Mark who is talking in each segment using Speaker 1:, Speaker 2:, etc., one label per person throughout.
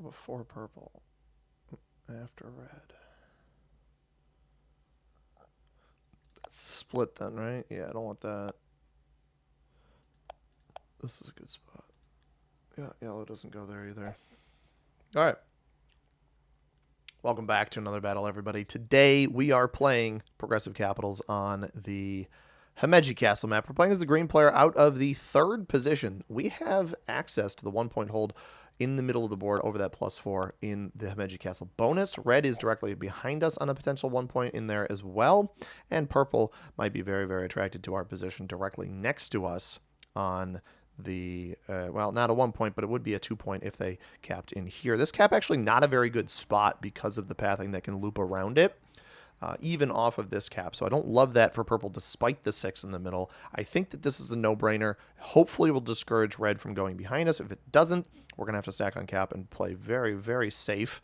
Speaker 1: before purple, after red. That's split then, right? Yeah, I don't want that. This is a good spot. Yeah, yellow doesn't go there either. All right. Welcome back to another battle, everybody. Today we are playing Progressive Capitals on the Himeji Castle map. We're playing as the green player out of the third position. We have access to the 1-point hold in the middle of the board over that +4 in the Himeji Castle bonus. Red is directly behind us on a potential 1 point in there as well. And purple might be very, very attracted to our position directly next to us on the well, not a 1 point, but it would be a 2 point if they capped in here. This cap actually not a very good spot because of the pathing that can loop around it, even off of this cap. So I don't love that for purple despite the 6 in the middle. I think that this is a no-brainer. Hopefully will discourage red from going behind us. If it doesn't, we're going to have to stack on cap and play very, very safe.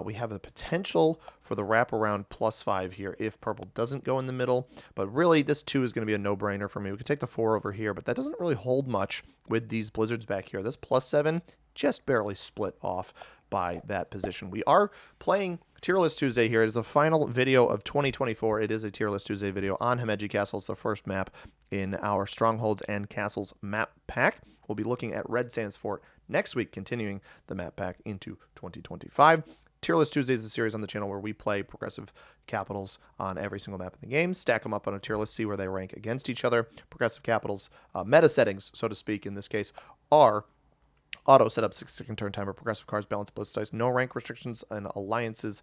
Speaker 1: We have the potential for the wraparound +5 here if purple doesn't go in the middle. But really, this 2 is going to be a no-brainer for me. We could take the 4 over here, but that doesn't really hold much with these blizzards back here. This +7 just barely split off by that position. We are playing Tier List Tuesday here. It is the final video of 2024. It is a Tier List Tuesday video on Himeji Castle. It's the first map in our Strongholds and Castles map pack. We'll be looking at Red Sands Fort next week, continuing the map pack into 2025. Tier List Tuesday is a series on the channel where we play Progressive Capitals on every single map in the game, stack them up on a tier list, see where they rank against each other. Progressive Capitals meta settings, so to speak, in this case, are auto setup, 6-second turn timer, progressive cards, balanced bliss dice, no rank restrictions, and alliances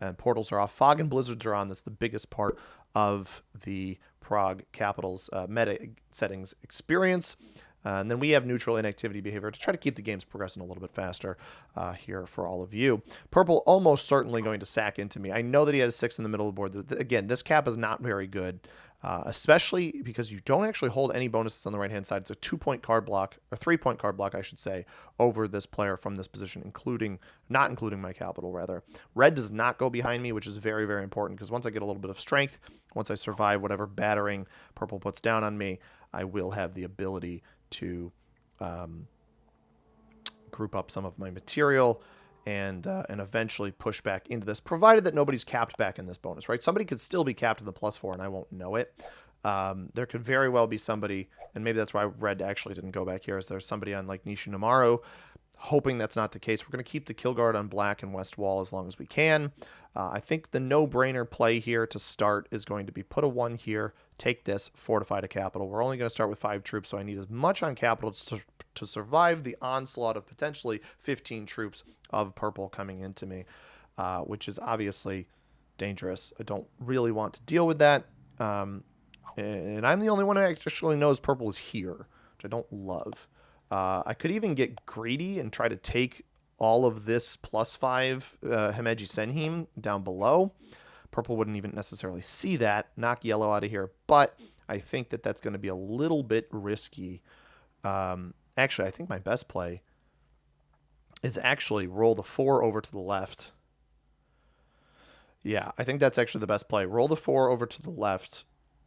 Speaker 1: and portals are off. Fog and blizzards are on. That's the biggest part of the Prague Capitals meta settings experience. And then we have neutral inactivity behavior to try to keep the games progressing a little bit faster here for all of you. Purple almost certainly going to sack into me. I know that he had a 6 in the middle of the board. Again, this cap is not very good, especially because you don't actually hold any bonuses on the right-hand side. It's a 2-point card block, or 3-point card block, I should say, over this player from this position, not including my capital, rather. Red does not go behind me, which is very, very important, because once I get a little bit of strength, once I survive whatever battering purple puts down on me, I will have the ability to group up some of my material and eventually push back into this, provided that nobody's capped back in this bonus, right? Somebody could still be capped in the +4 and I won't know it. There could very well be somebody, and maybe that's why red actually didn't go back here, is there's somebody on like Nishu Namaru. Hoping that's not the case. We're going to keep the kill guard on black and west wall as long as we can. I think the no-brainer play here to start is going to be put a 1 here, take this, fortify to capital. We're only going to start with 5 troops, so I need as much on capital to survive the onslaught of potentially 15 troops of purple coming into me, which is obviously dangerous. I don't really want to deal with that. And I'm the only one who actually knows purple is here, which I don't love. I could even get greedy and try to take all of this +5 Himeji Senhim down below. Purple wouldn't even necessarily see that. Knock yellow out of here. But I think that that's going to be a little bit risky. Actually, I think my best play is actually roll the 4 over to the left. Yeah, I think that's actually the best play. Roll the 4 over to the left.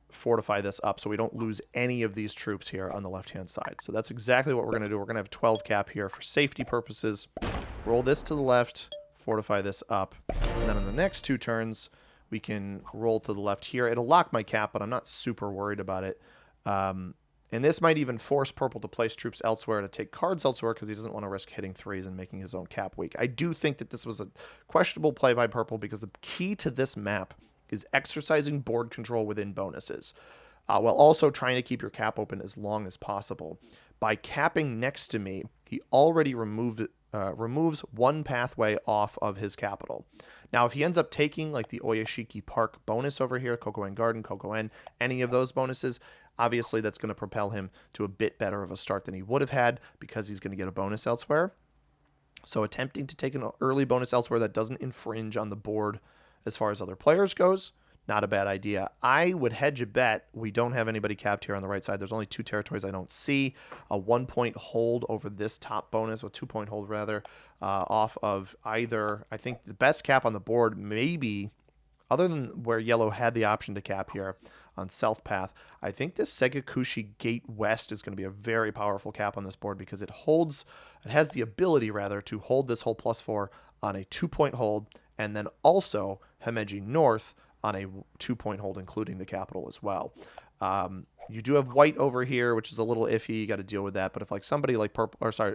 Speaker 1: Fortify this up so we don't lose any of these troops here on the left-hand side. So that's exactly what we're going to do. We're going to have 12 cap here for safety purposes. Roll this to the left, fortify this up, and then on the next 2 turns, we can roll to the left here. It'll lock my cap, but I'm not super worried about it. And this might even force purple to place troops elsewhere, to take cards elsewhere, because he doesn't want to risk hitting 3s and making his own cap weak. I do think that this was a questionable play by purple, because the key to this map is exercising board control within bonuses, while also trying to keep your cap open as long as possible. By capping next to me, he already removes 1 pathway off of his capital. Now, if he ends up taking like the Oyashiki Park bonus over here, Kokoen Garden, Kokoen, any of those bonuses, obviously that's going to propel him to a bit better of a start than he would have had, because he's going to get a bonus elsewhere. So attempting to take an early bonus elsewhere that doesn't infringe on the board as far as other players goes, not a bad idea. I would hedge a bet we don't have anybody capped here on the right side. There's only 2 territories I don't see. A 1-point hold over this top bonus, or 2-point hold rather, off of either. I think the best cap on the board, maybe, other than where yellow had the option to cap here, on South Path. I think this Segakushi Gate West is going to be a very powerful cap on this board because it has the ability rather to hold this whole +4 on a 2-point hold, and then also Himeji North on a 2-point hold, including the capital as well. You do have white over here, which is a little iffy. You got to deal with that. But if like somebody like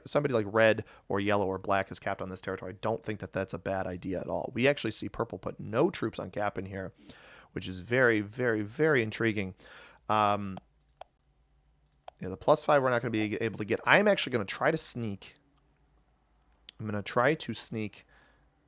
Speaker 1: somebody like red or yellow or black is capped on this territory, I don't think that that's a bad idea at all. We actually see purple put no troops on cap in here, which is very, very, very intriguing. Yeah, the +5 we're not going to be able to get. I'm actually going to try to sneak. I'm going to try to sneak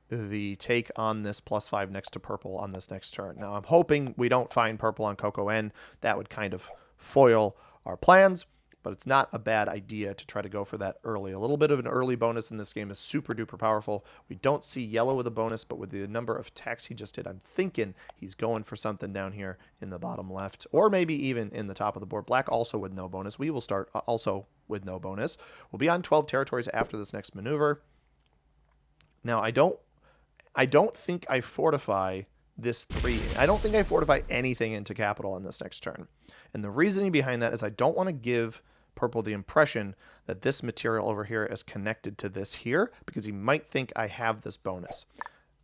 Speaker 1: the take on this +5 next to purple on this next turn. Now, I'm hoping we don't find purple on Coco N. That would kind of foil our plans, but it's not a bad idea to try to go for that early. A little bit of an early bonus in this game is super duper powerful. We don't see yellow with a bonus, but with the number of attacks he just did, I'm thinking he's going for something down here in the bottom left, or maybe even in the top of the board. Black also with no bonus. We will start also with no bonus. We'll be on 12 territories after this next maneuver. Now, I don't think I fortify this 3. I don't think I fortify anything into capital on this next turn. And the reasoning behind that is I don't want to give purple the impression that this material over here is connected to this here, because he might think I have this bonus.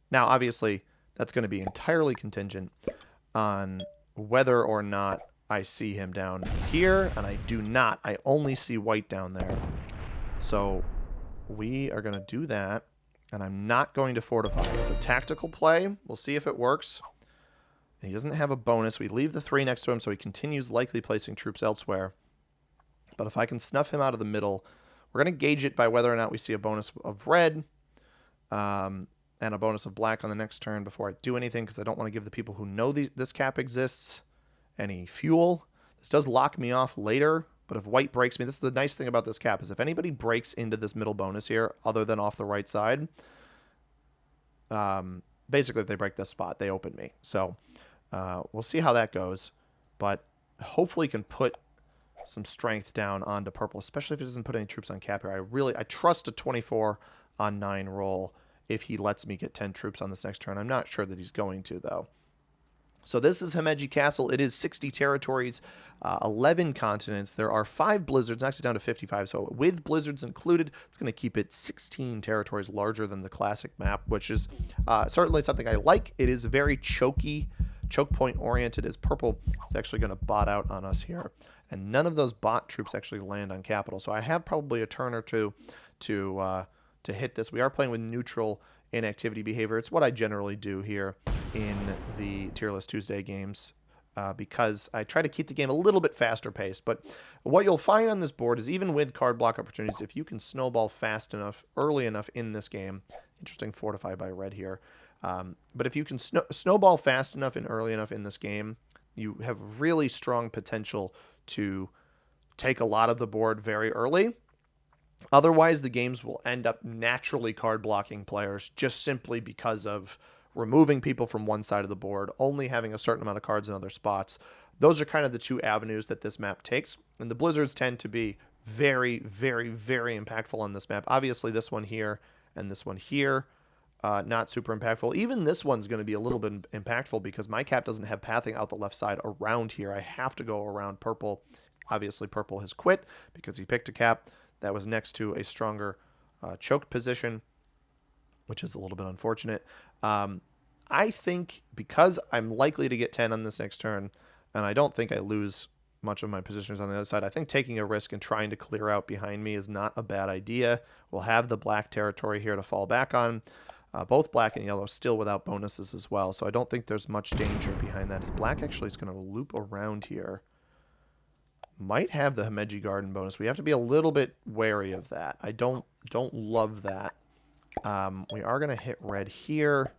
Speaker 1: Now, obviously, that's going to be entirely contingent on whether or not I see him down here, and I do not. I only see white down there. So we are going to do that. And I'm not going to fortify. It's a tactical play. We'll see if it works. He doesn't have a bonus. We leave the 3 next to him, so he continues likely placing troops elsewhere. But if I can snuff him out of the middle, we're going to gauge it by whether or not we see a bonus of red and a bonus of black on the next turn before I do anything, because I don't want to give the people who know this cap exists any fuel. This does lock me off later. But if white breaks me, this is the nice thing about this cap, is if anybody breaks into this middle bonus here, other than off the right side, basically if they break this spot, they open me. So we'll see how that goes. But hopefully can put some strength down onto purple, especially if it doesn't put any troops on cap here. I trust a 24 on 9 roll if he lets me get 10 troops on this next turn. I'm not sure that he's going to, though. So this is Himeji Castle. It is 60 territories, 11 continents. There are 5 blizzards, knocks it down to 55. So with blizzards included, it's going to keep it 16 territories larger than the classic map, which is certainly something I like. It is very choke point oriented, as purple is actually going to bot out on us here. And none of those bot troops actually land on capital. So I have probably a turn or two to hit this. We are playing with neutral inactivity behavior. It's what I generally do here in the Tier List Tuesday games because I try to keep the game a little bit faster paced. But what you'll find on this board is even with card block opportunities, if you can snowball fast enough, early enough in this game, interesting fortify by red here, but if you can snowball fast enough and early enough in this game, you have really strong potential to take a lot of the board very early. Otherwise, the games will end up naturally card blocking players just simply because of removing people from one side of the board, only having a certain amount of cards in other spots. Those are kind of the 2 avenues that this map takes. And the blizzards tend to be very, very, very impactful on this map. Obviously, this one here and this one here, not super impactful. Even this one's going to be a little bit impactful because my cap doesn't have pathing out the left side around here. I have to go around purple. Obviously, purple has quit because he picked a cap that was next to a stronger choked position, which is a little bit unfortunate. I think because I'm likely to get 10 on this next turn, and I don't think I lose much of my positions on the other side, I think taking a risk and trying to clear out behind me is not a bad idea. We'll have the black territory here to fall back on. Both black and yellow still without bonuses as well, so I don't think there's much danger behind that. As black actually is going to loop around here. Might have the Himeji Garden bonus. We have to be a little bit wary of that. I don't love that. We are going to hit red here.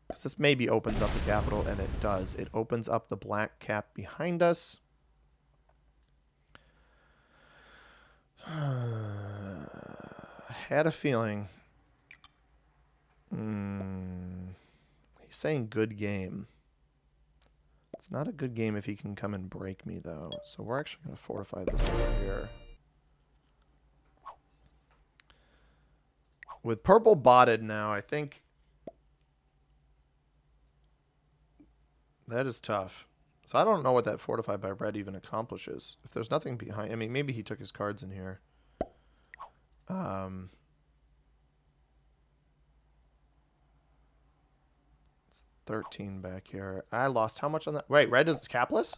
Speaker 1: Because this maybe opens up the capital, and it does. It opens up the black cap behind us. Had a feeling. He's saying good game. It's not a good game if he can come and break me, though. So we're actually going to fortify this over here. With purple botted now, I think that is tough. So I don't know what that fortify by red even accomplishes. If there's nothing behind, I mean, maybe he took his cards in here. 13 back here. I lost how much on that? Wait, red is capless?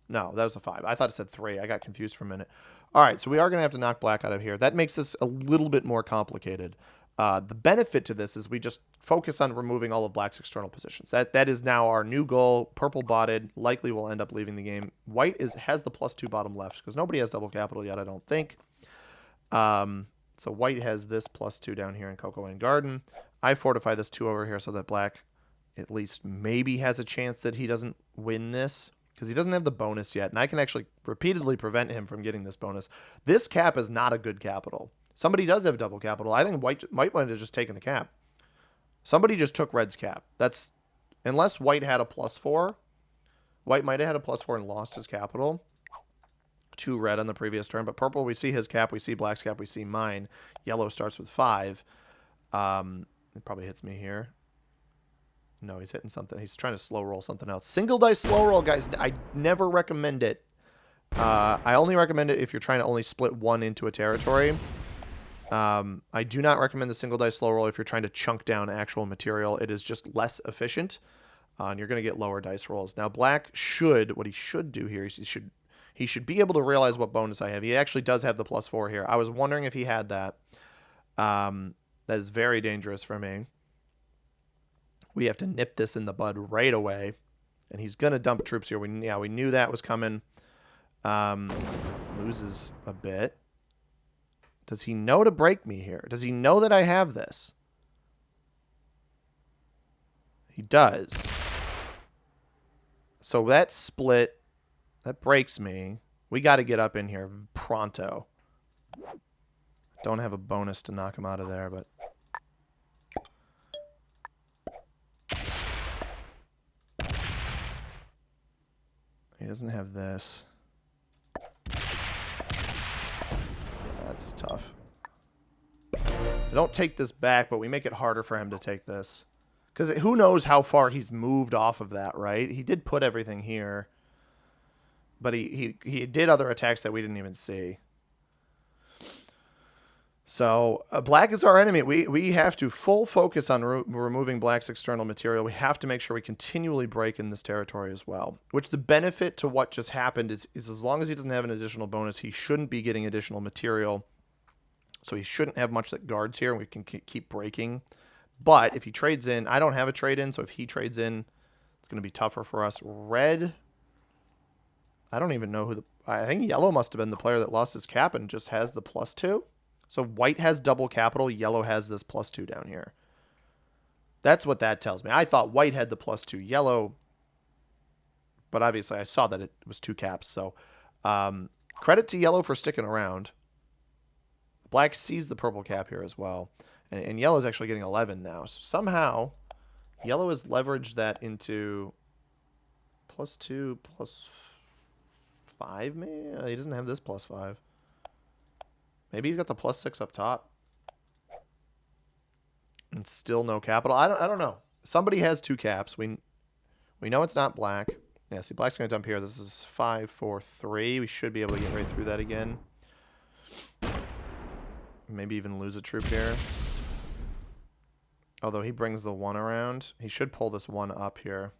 Speaker 1: No, that was a 5. I thought it said 3. I got confused for a minute. All right, so we are going to have to knock black out of here. That makes this a little bit more complicated. The benefit to this is we just focus on removing all of black's external positions. That is now our new goal. Purple botted, likely will end up leaving the game. White has the +2 bottom left because nobody has double capital yet, I don't think. So white has this +2 down here in Cocoa and Garden. I fortify this 2 over here so that black at least maybe has a chance that he doesn't win this because he doesn't have the bonus yet. And I can actually repeatedly prevent him from getting this bonus. This cap is not a good capital. Somebody does have double capital. I think white might want to just taken the cap. Somebody just took red's cap. That's unless white had a +4. White might have had a +4 and lost his capital to red on the previous turn. But purple, we see his cap. We see black's cap. We see mine. Yellow starts with 5. It probably hits me here. No, he's hitting something. He's trying to slow roll something else. Single dice slow roll, guys. I never recommend it. I only recommend it if you're trying to only split one into a territory. I do not recommend the single dice slow roll if you're trying to chunk down actual material. It is just less efficient, and you're going to get lower dice rolls. Now, black what he should do here is he should be able to realize what bonus I have. He actually does have the +4 here. I was wondering if he had that. That is very dangerous for me. We have to nip this in the bud right away. And he's going to dump troops here. We knew that was coming. Loses a bit. Does he know to break me here? Does he know that I have this? He does. So that split, that breaks me. We got to get up in here pronto. Don't have a bonus to knock him out of there, but... He doesn't have this. That's tough. I don't take this back, but we make it harder for him to take this. Because who knows how far he's moved off of that, right? He did put everything here. But he did other attacks that we didn't even see. So black is our enemy. We have to full focus on removing black's external material. We have to make sure we continually break in this territory as well. Which the benefit to what just happened is as long as he doesn't have an additional bonus, he shouldn't be getting additional material. So he shouldn't have much that guards here. We can keep breaking. But if he trades in, I don't have a trade in. So if he trades in, it's going to be tougher for us. Red, I don't even know who I think yellow must have been the player that lost his cap and just has the +2. So white has double capital, yellow has this +2 down here. That's what that tells me. I thought white had the +2, yellow, but obviously I saw that it was 2 caps. So credit to yellow for sticking around. Black sees the purple cap here as well. And yellow is actually getting 11 now. So somehow yellow has leveraged that into +2, +5 maybe? He doesn't have this +5. Maybe he's got the +6 up top. And still no capital. I don't know. Somebody has 2 caps. We know it's not black. Yeah, see, black's going to dump here. This is 5, 4, 3. We should be able to get right through that again. Maybe even lose a troop here. Although he brings the 1 around. He should pull this 1 up here.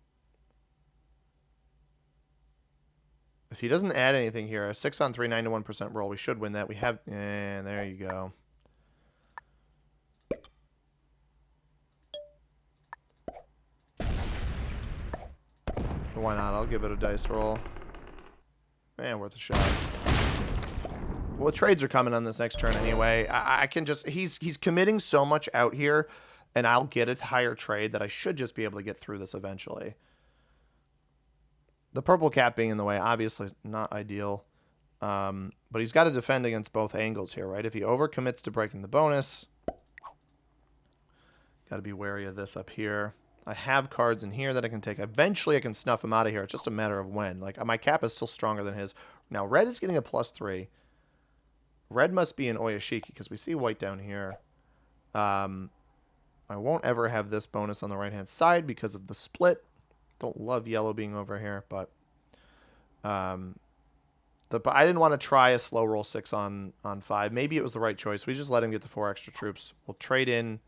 Speaker 1: If he doesn't add anything here, a 6 on 3, 91% roll, we should win that. We have... there you go. Why not? I'll give it a dice roll. Worth a shot. Well, trades are coming on this next turn anyway. I can just... He's committing so much out here, and I'll get a higher trade that I should just be able to get through this eventually. The purple cap being in the way, obviously not ideal. But he's got to defend against both angles here, right? If he overcommits to breaking the bonus, got to be wary of this up here. I have cards in here that I can take. Eventually, I can snuff him out of here. It's just a matter of when. Like, my cap is still stronger than his. Now, red is getting a +3. Red must be in Oyashiki because we see white down here. I won't ever have this bonus on the right-hand side because of the split. Don't love yellow being over here, but But I didn't want to try a slow roll 6 on 5. Maybe it was the right choice. We just let him get the 4 extra troops. We'll trade in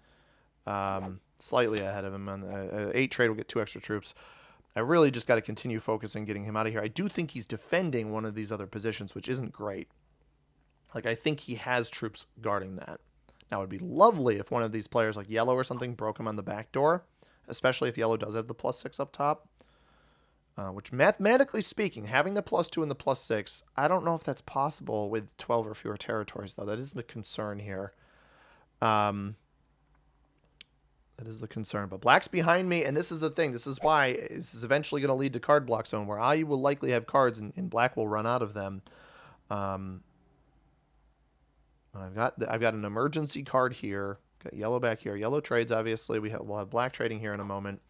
Speaker 1: slightly ahead of him. On the 8 trade, we'll get 2 extra troops. I really just got to continue focusing getting him out of here. I do think he's defending one of these other positions, which isn't great. Like, I think he has troops guarding that. Now, it would be lovely if one of these players, like Yellow or something, broke him on the back door, especially if Yellow does have the +6 up top. Which, mathematically speaking, having the +2 and the +6, I don't know if that's possible with 12 or fewer territories, though. That is the concern here. That is the concern. But Black's behind me, and this is the thing. This is why this is eventually going to lead to card block zone, where I will likely have cards, and Black will run out of them. I've got an emergency card here. Got Yellow back here. Yellow trades, obviously. We'll have Black trading here in a moment.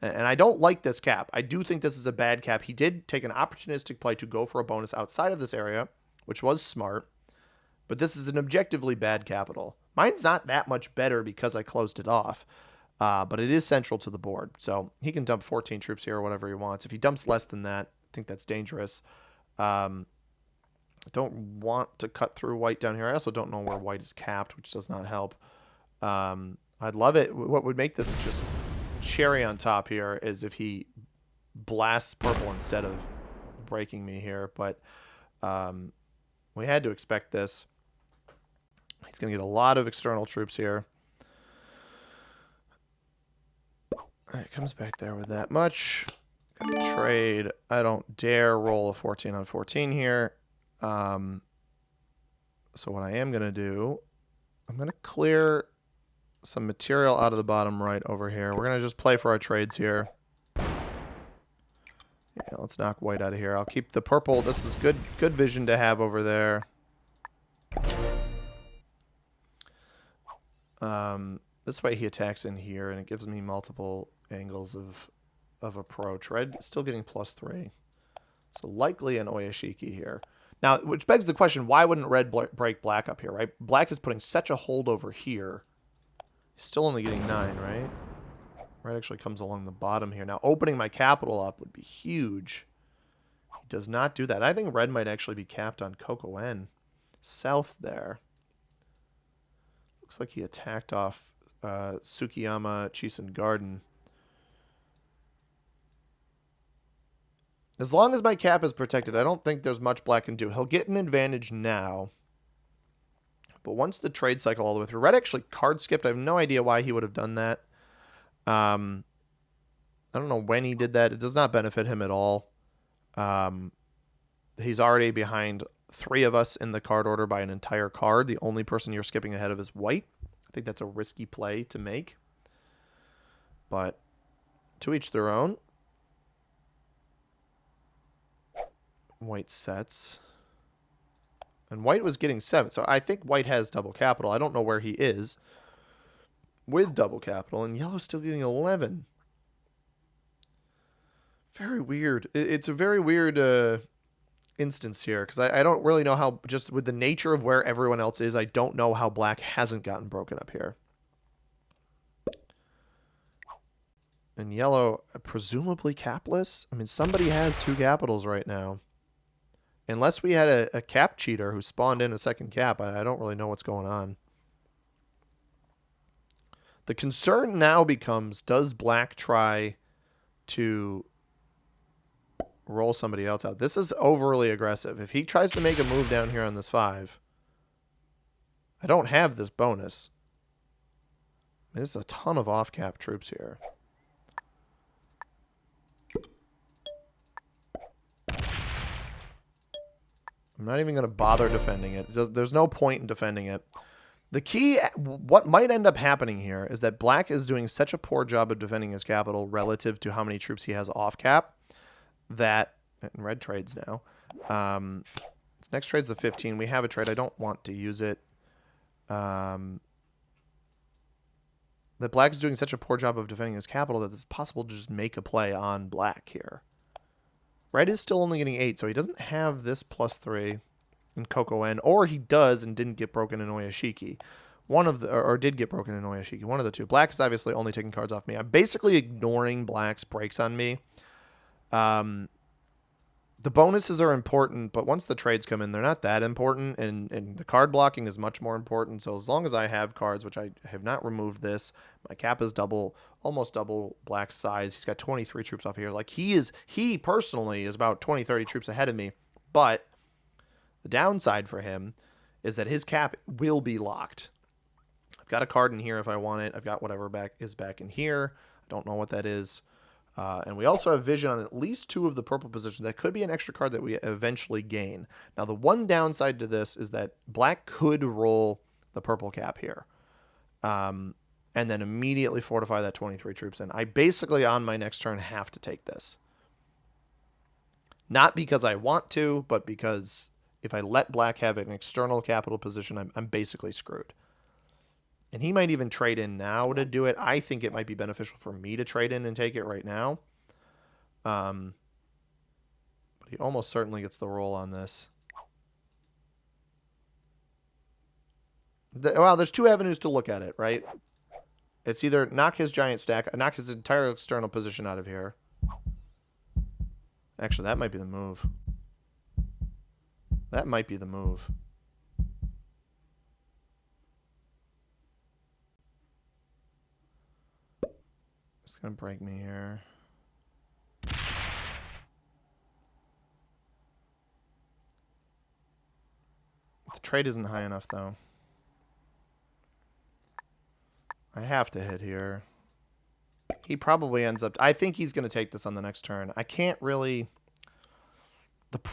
Speaker 1: And I don't like this cap. I do think this is a bad cap. He did take an opportunistic play to go for a bonus outside of this area, which was smart. But this is an objectively bad capital. Mine's not that much better because I closed it off. But it is central to the board. So he can dump 14 troops here or whatever he wants. If he dumps less than that, I think that's dangerous. I don't want to cut through white down here. I also don't know where white is capped, which does not help. I'd love it. What would make this just cherry on top here is if he blasts purple instead of breaking me here. But we had to expect this. He's going to get a lot of external troops here. It comes back there with that much. Got to trade. I don't dare roll a 14 on 14 here. So what I am going to do, I'm going to clear some material out of the bottom right over here. We're going to just play for our trades here. Yeah, let's knock white out of here. I'll keep the purple. This is good vision to have over there. This way he attacks in here, and it gives me multiple angles of approach. Red still getting +3. So likely an Oyashiki here. Now, which begs the question, why wouldn't red break black up here, right? Black is putting such a hold over here. He's still only getting 9, right? Red actually comes along the bottom here. Now, opening my capital up would be huge. He does not do that. I think red might actually be capped on Coco N. South there. Looks like he attacked off Tsukiyama Chisen Garden. As long as my cap is protected, I don't think there's much black can do. He'll get an advantage now. But once the trade cycle all the way through, red actually card skipped. I have no idea why he would have done that. I don't know when he did that. It does not benefit him at all. He's already behind 3 of us in the card order by an entire card. The only person you're skipping ahead of is white. I think that's a risky play to make. But to each their own. White sets. And white was getting 7. So I think white has double capital. I don't know where he is with double capital. And yellow's still getting 11. Very weird. It's a very weird instance here. Because I don't really know how, just with the nature of where everyone else is, I don't know how black hasn't gotten broken up here. And yellow, presumably capless? I mean, somebody has 2 capitals right now. Unless we had a cap cheater who spawned in a second cap, I don't really know what's going on. The concern now becomes, does black try to roll somebody else out? This is overly aggressive. If he tries to make a move down here on this 5, I don't have this bonus. There's a ton of off-cap troops here. I'm not even going to bother defending it. There's no point in defending it. The key, what might end up happening here, is that black is doing such a poor job of defending his capital relative to how many troops he has off cap that, and red trades now. Next trade's the 15. We have a trade. I don't want to use it. That black is doing such a poor job of defending his capital that it's possible to just make a play on black here. Red is still only getting 8, so he doesn't have this +3 in Coco N, or he does and didn't get broken in Oyashiki. One of the, or did get broken in Oyashiki. One of the two. Black is obviously only taking cards off me. I'm basically ignoring black's breaks on me. The bonuses are important, but once the trades come in, they're not that important, and the card blocking is much more important. So as long as I have cards, which I have not removed this, my cap is double, almost double Black's size. He's got 23 troops off here. Like he personally is about 20, 30 troops ahead of me, but the downside for him is that his cap will be locked. I've got a card in here if I want it. I've got whatever is back in here. I don't know what that is. And we also have vision on at least 2 of the purple positions. That could be an extra card that we eventually gain. Now, the one downside to this is that Black could roll the purple cap here. And then immediately fortify that 23 troops. And I basically, on my next turn, have to take this. Not because I want to, but because if I let Black have an external capital position, I'm basically screwed. And he might even trade in now to do it. I think it might be beneficial for me to trade in and take it right now. But he almost certainly gets the roll on this. Well, there's 2 avenues to look at it, right? It's either knock his giant stack, knock his entire external position out of here. Actually, that might be the move. That might be the move. It's going to break me here. The trade isn't high enough, though. I have to hit here. He probably ends up... I think he's going to take this on the next turn. I can't really...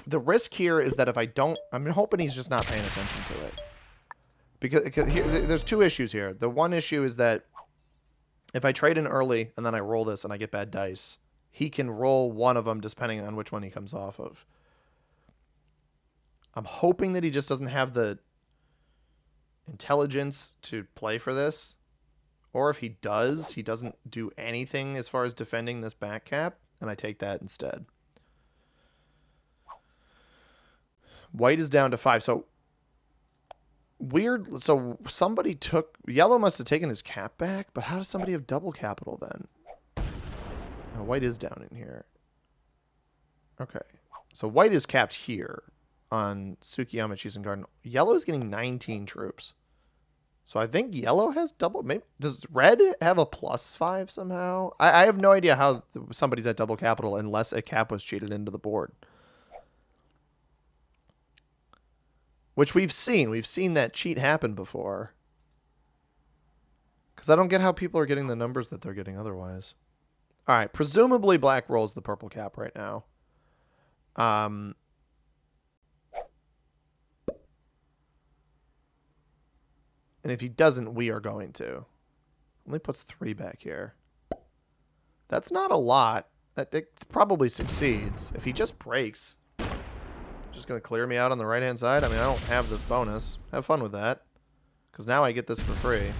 Speaker 1: The risk here is that if I don't... I'm hoping he's just not paying attention to it. Because here, there's 2 issues here. The one issue is that if I trade in early and then I roll this and I get bad dice, he can roll one of them depending on which one he comes off of. I'm hoping that he just doesn't have the intelligence to play for this. Or if he does, he doesn't do anything as far as defending this back cap, and I take that instead. White is down to 5. So weird. So somebody took... Yellow must have taken his cap back, but how does somebody have double capital then? Oh, white is down in here. Okay. So white is capped here on Tsukiyama Chiesen Garden. Yellow is getting 19 troops. So I think yellow has double... Maybe, does red have a +5 somehow? I have no idea how somebody's at double capital unless a cap was cheated into the board. Which we've seen. We've seen that cheat happen before. Because I don't get how people are getting the numbers that they're getting otherwise. All right. Presumably Black rolls the purple cap right now. And if he doesn't, we are going to. Only puts 3 back here. That's not a lot. It probably succeeds. If he just breaks... Just going to clear me out on the right-hand side? I mean, I don't have this bonus. Have fun with that. Because now I get this for free.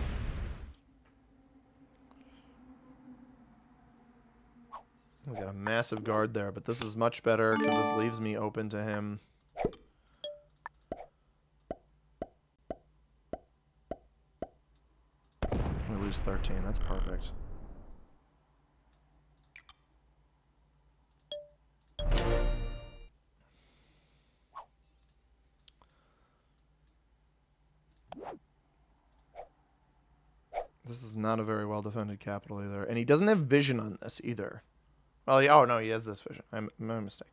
Speaker 1: We got a massive guard there, but this is much better because this leaves me open to him. We lose 13. That's perfect. This is not a very well-defended capital either. And he doesn't have vision on this either. Well, oh, no, he has this vision. My mistake.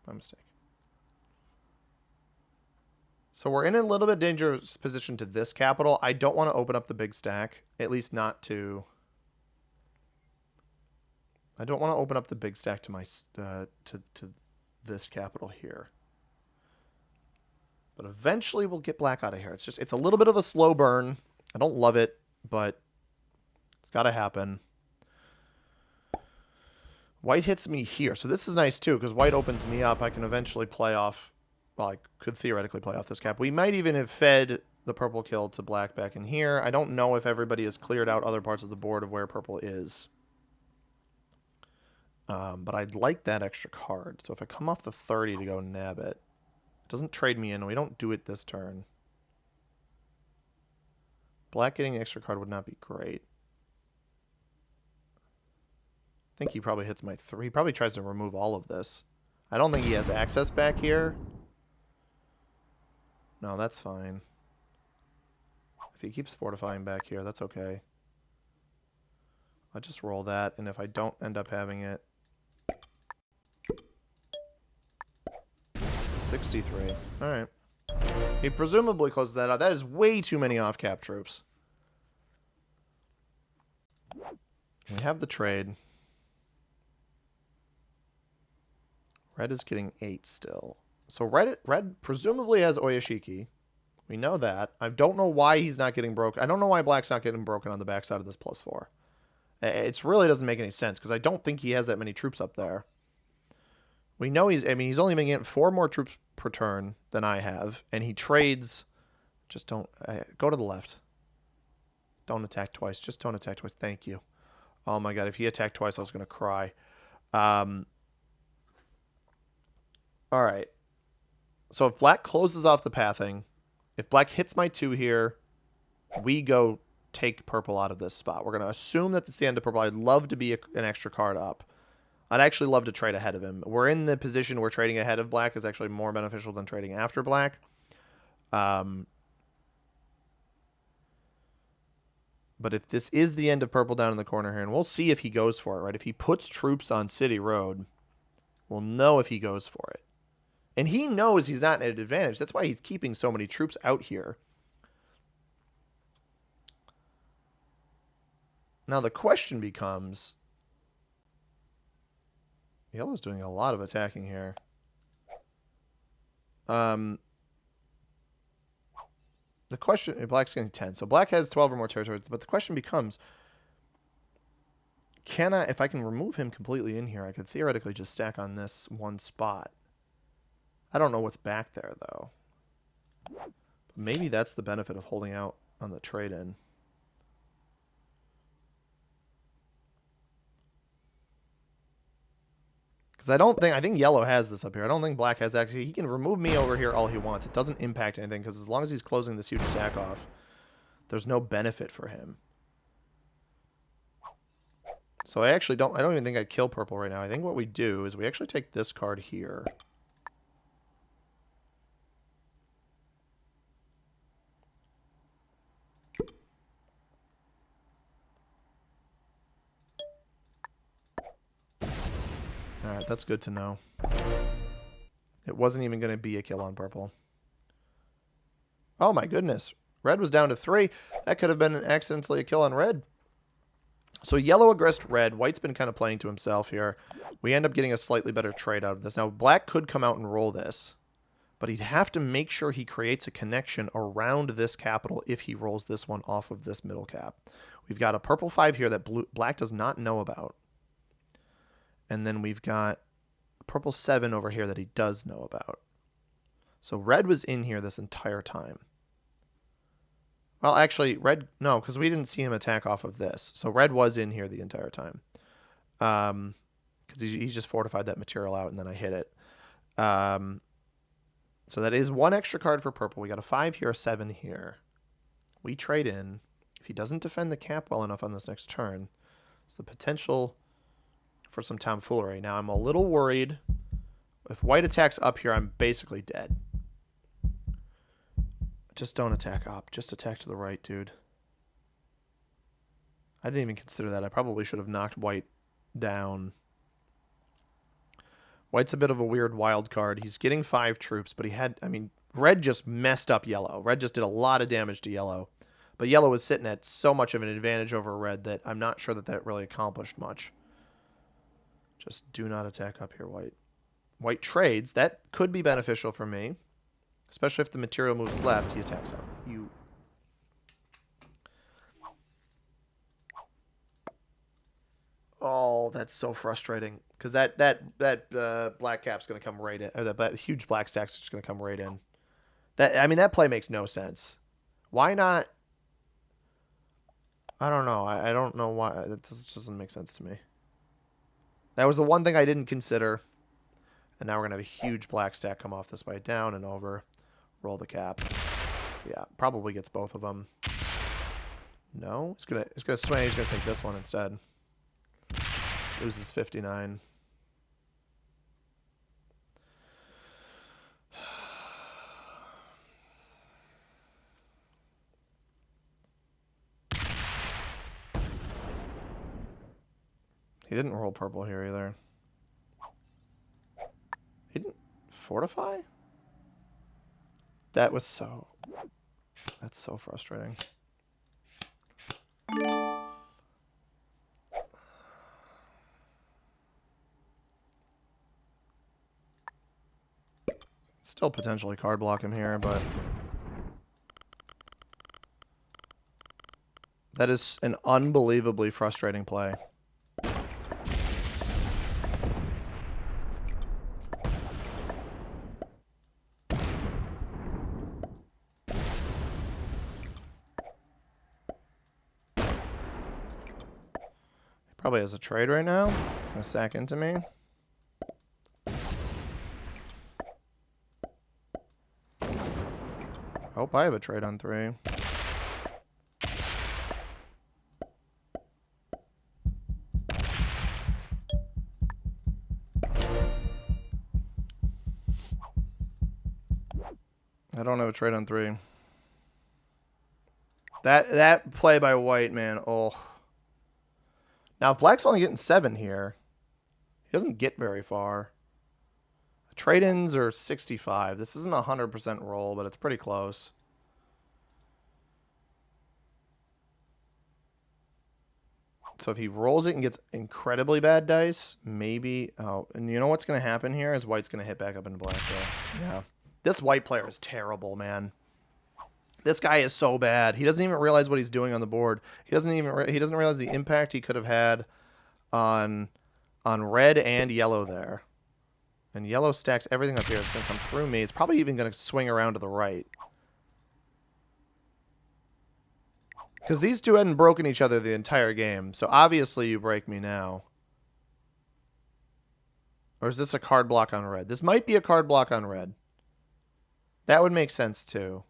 Speaker 1: So we're in a little bit dangerous position to this capital. I don't want to open up the big stack. At least not to... I don't want to open up the big stack to my to this capital here. But eventually we'll get Black out of here. It's a little bit of a slow burn. I don't love it, but... Gotta happen. White hits me here. So this is nice too, because white opens me up. I can eventually play off... Well, I could theoretically play off this cap. We might even have fed the purple kill to Black back in here. I don't know if everybody has cleared out other parts of the board of where purple is. But I'd like that extra card. So if I come off the 30 to go nab it, it doesn't trade me in. We don't do it this turn. Black getting the extra card would not be great. I think he probably hits my 3. He probably tries to remove all of this. I don't think he has access back here. No, that's fine. If he keeps fortifying back here, that's okay. I'll just roll that, and if I don't end up having it... 63. Alright. He presumably closes that out. That is way too many off-cap troops. We have the trade. Red is getting 8 still. So red presumably has Oyashiki. We know that. I don't know why he's not getting broken. I don't know why black's not getting broken on the backside of this +4. It really doesn't make any sense because I don't think he has that many troops up there. We know he's only been getting 4 more troops per turn than I have, and he trades. Just don't go to the left. Don't attack twice. Just don't attack twice. Thank you. Oh my god, if he attacked twice, I was gonna cry. All right. So if black closes off the pathing, if black hits my 2 here, we go take purple out of this spot. We're gonna assume that it's the end of purple. I'd love to be an extra card up. I'd actually love to trade ahead of him. We're in the position where trading ahead of black is actually more beneficial than trading after black. But if this is the end of purple down in the corner here, and we'll see if he goes for it, right? If he puts troops on City Road, we'll know if he goes for it. And he knows he's not at an advantage. That's why he's keeping so many troops out here. Now the question becomes... Yellow's doing a lot of attacking here. The question... Black's getting 10. So black has 12 or more territories. But the question becomes... If I can remove him completely in here, I could theoretically just stack on this one spot. I don't know what's back there, though. Maybe that's the benefit of holding out on the trade-in. Because I think yellow has this up here. I don't think black has actually. He can remove me over here all he wants. It doesn't impact anything, because as long as he's closing this huge stack off, there's no benefit for him. So I don't even think I kill purple right now. I think what we do is we actually take this card here. Alright, that's good to know. It wasn't even going to be a kill on purple. Oh my goodness. Red was down to 3. That could have been accidentally a kill on red. So yellow aggressed red. White's been kind of playing to himself here. We end up getting a slightly better trade out of this. Now, black could come out and roll this, but he'd have to make sure he creates a connection around this capital if he rolls this one off of this middle cap. We've got a purple 5 here that black does not know about. And then we've got a purple 7 over here that he does know about. So red was in here this entire time. Well, actually, red... No, because we didn't see him attack off of this. So red was in here the entire time. Because he just fortified that material out, and then I hit it. So that is 1 extra card for purple. We got a 5 here, a 7 here. We trade in. If he doesn't defend the cap well enough on this next turn, it's the potential for some tomfoolery. Now, I'm a little worried. If white attacks up here, I'm basically dead. Just don't attack up. Just attack to the right, dude. I didn't even consider that. I probably should have knocked white down. White's a bit of a weird wild card. He's getting 5 troops, but he had... I mean, red just messed up yellow. Red just did a lot of damage to yellow. But yellow was sitting at so much of an advantage over red that I'm not sure that that really accomplished much. Just do not attack up here, white. White trades. That could be beneficial for me. Especially if the material moves left, he attacks up. You. Oh, that's so frustrating. Because that black cap's going to come right in. Or that huge black stack's just going to come right in. That play makes no sense. Why not? I don't know. I don't know why. That just doesn't make sense to me. That was the one thing I didn't consider. And now we're going to have a huge black stack come off this way. Down and over. Roll the cap. Yeah, probably gets both of them. No? It's gonna swing. He's going to take this one instead. Loses 59. He didn't roll purple here either. He didn't fortify? That was so... That's so frustrating. Still potentially card block him here, but... That is an unbelievably frustrating play. Probably has a trade right now. He's going to sack into me. I hope I have a trade on 3. I don't have a trade on 3. That play by white, man. Oh. Now, if black's only getting 7 here, he doesn't get very far. Trade-ins are 65. This isn't a 100% roll, but it's pretty close. So if he rolls it and gets incredibly bad dice, maybe... Oh, and you know what's going to happen here is white's going to hit back up into black. Yeah. This white player is terrible, man. This guy is so bad. He doesn't even realize what he's doing on the board. He doesn't realize the impact he could have had on red and yellow there. And yellow stacks everything up here. It's going to come through me. It's probably even going to swing around to the right. Because these two hadn't broken each other the entire game. So obviously you break me now. Or is this a card block on red? This might be a card block on red. That would make sense too.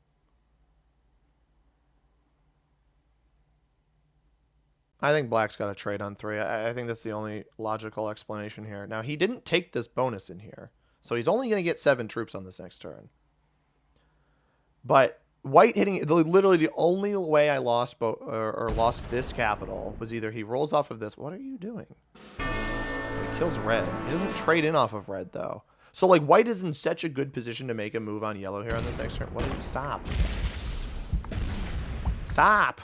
Speaker 1: I think black's got a trade on 3. I think that's the only logical explanation here. Now, he didn't take this bonus in here. So he's only going to get 7 troops on this next turn. But white hitting... Literally the only way I lost or lost this capital was either he rolls off of this. What are you doing? He kills red. He doesn't trade in off of red, though. So, like, white is in such a good position to make a move on yellow here on this next turn. What do you... Stop. Stop!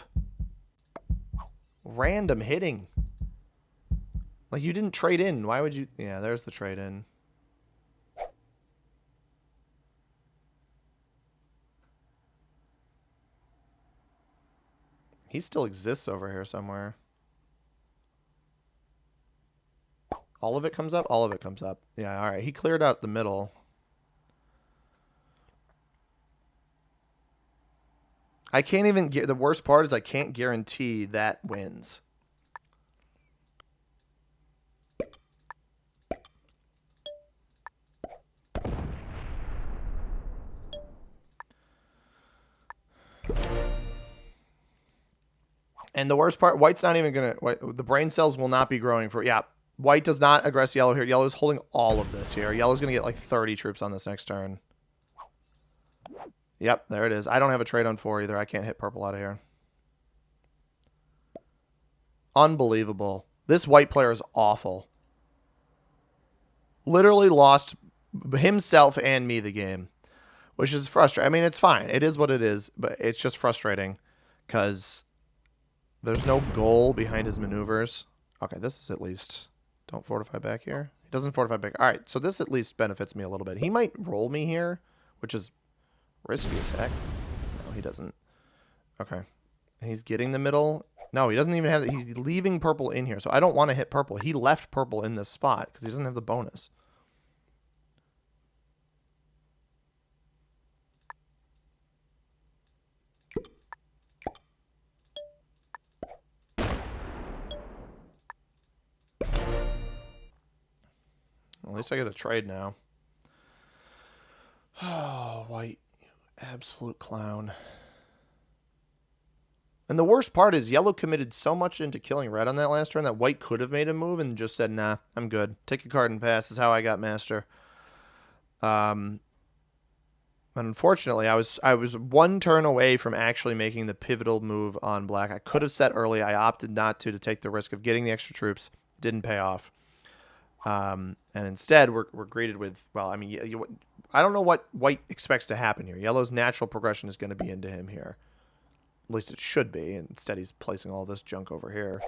Speaker 1: Random hitting. Like, you didn't trade in. Why would you... Yeah, there's the trade in. He still exists over here somewhere. All of it comes up? All of it comes up. Yeah, all right. He cleared out the middle. I can't even get... The worst part is I can't guarantee that wins. And the worst part, white's not even going to... The brain cells will not be growing for... Yeah, white does not aggress yellow here. Yellow's holding all of this here. Yellow's going to get like 30 troops on this next turn. Yep, there it is. I don't have a trade on 4 either. I can't hit purple out of here. Unbelievable. This white player is awful. Literally lost himself and me the game, which is frustrating. I mean, it's fine. It is what it is, but it's just frustrating because there's no goal behind his maneuvers. Okay, this is at least... Don't fortify back here. He doesn't fortify back. All right, so this at least benefits me a little bit. He might roll me here, which is... risky as heck. No, he doesn't. Okay. He's getting the middle. No, he doesn't even have... He's leaving purple in here, so I don't want to hit purple. He left purple in this spot because he doesn't have the bonus. At least I get a trade now. Oh, white. Absolute clown. And the worst part is yellow committed so much into killing red on that last turn that white could have made a move and just said, nah, I'm good. Take a card and pass is how I got master. And unfortunately, I was 1 turn away from actually making the pivotal move on black. I could have set early. I opted not to take the risk of getting the extra troops. Didn't pay off. And instead, we're greeted with, well, I mean, I don't know what white expects to happen here. Yellow's natural progression is going to be into him here. At least it should be. Instead, he's placing all this junk over here.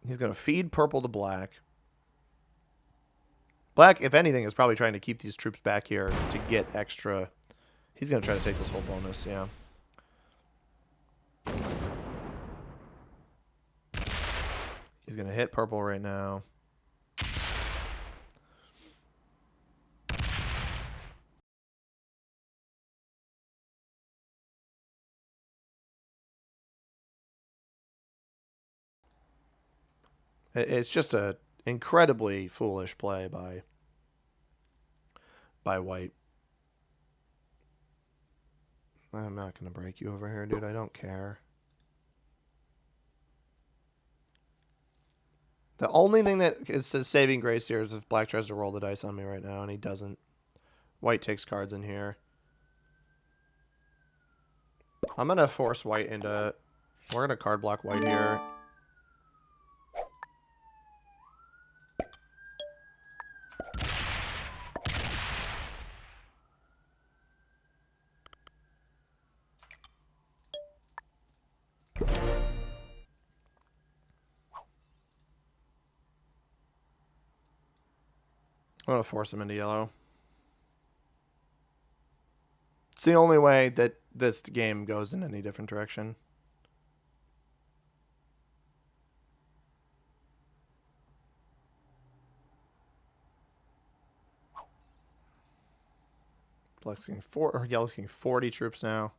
Speaker 1: He's going to feed purple to black. Black, if anything, is probably trying to keep these troops back here to get extra. He's going to try to take this whole bonus, yeah. He's going to hit purple right now. It's just a incredibly foolish play by white. I'm not going to break you over here, dude. I don't care. The only thing that is saving grace here is if black tries to roll the dice on me right now, and he doesn't. White takes cards in here. I'm going to force white into... We're going to card block white here. I'm going to force him into yellow. It's the only way that this game goes in any different direction. Black's getting yellow's getting 40 troops now.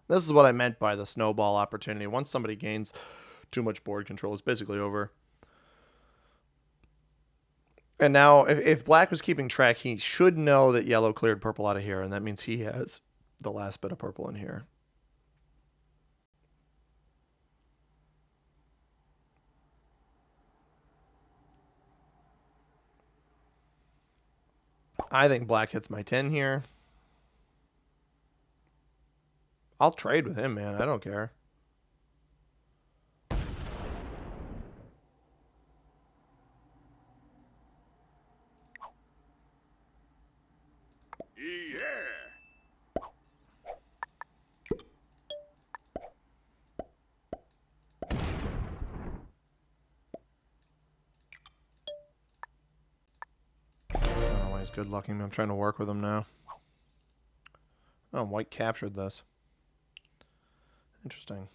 Speaker 1: This is what I meant by the snowball opportunity. Once somebody gains too much board control, it's basically over. And now, if black was keeping track, he should know that yellow cleared purple out of here, and that means he has the last bit of purple in here. I think black hits my 10 here. I'll trade with him, man. I don't care. Good lucking. I'm trying to work with him now. Oh, white captured this. Interesting.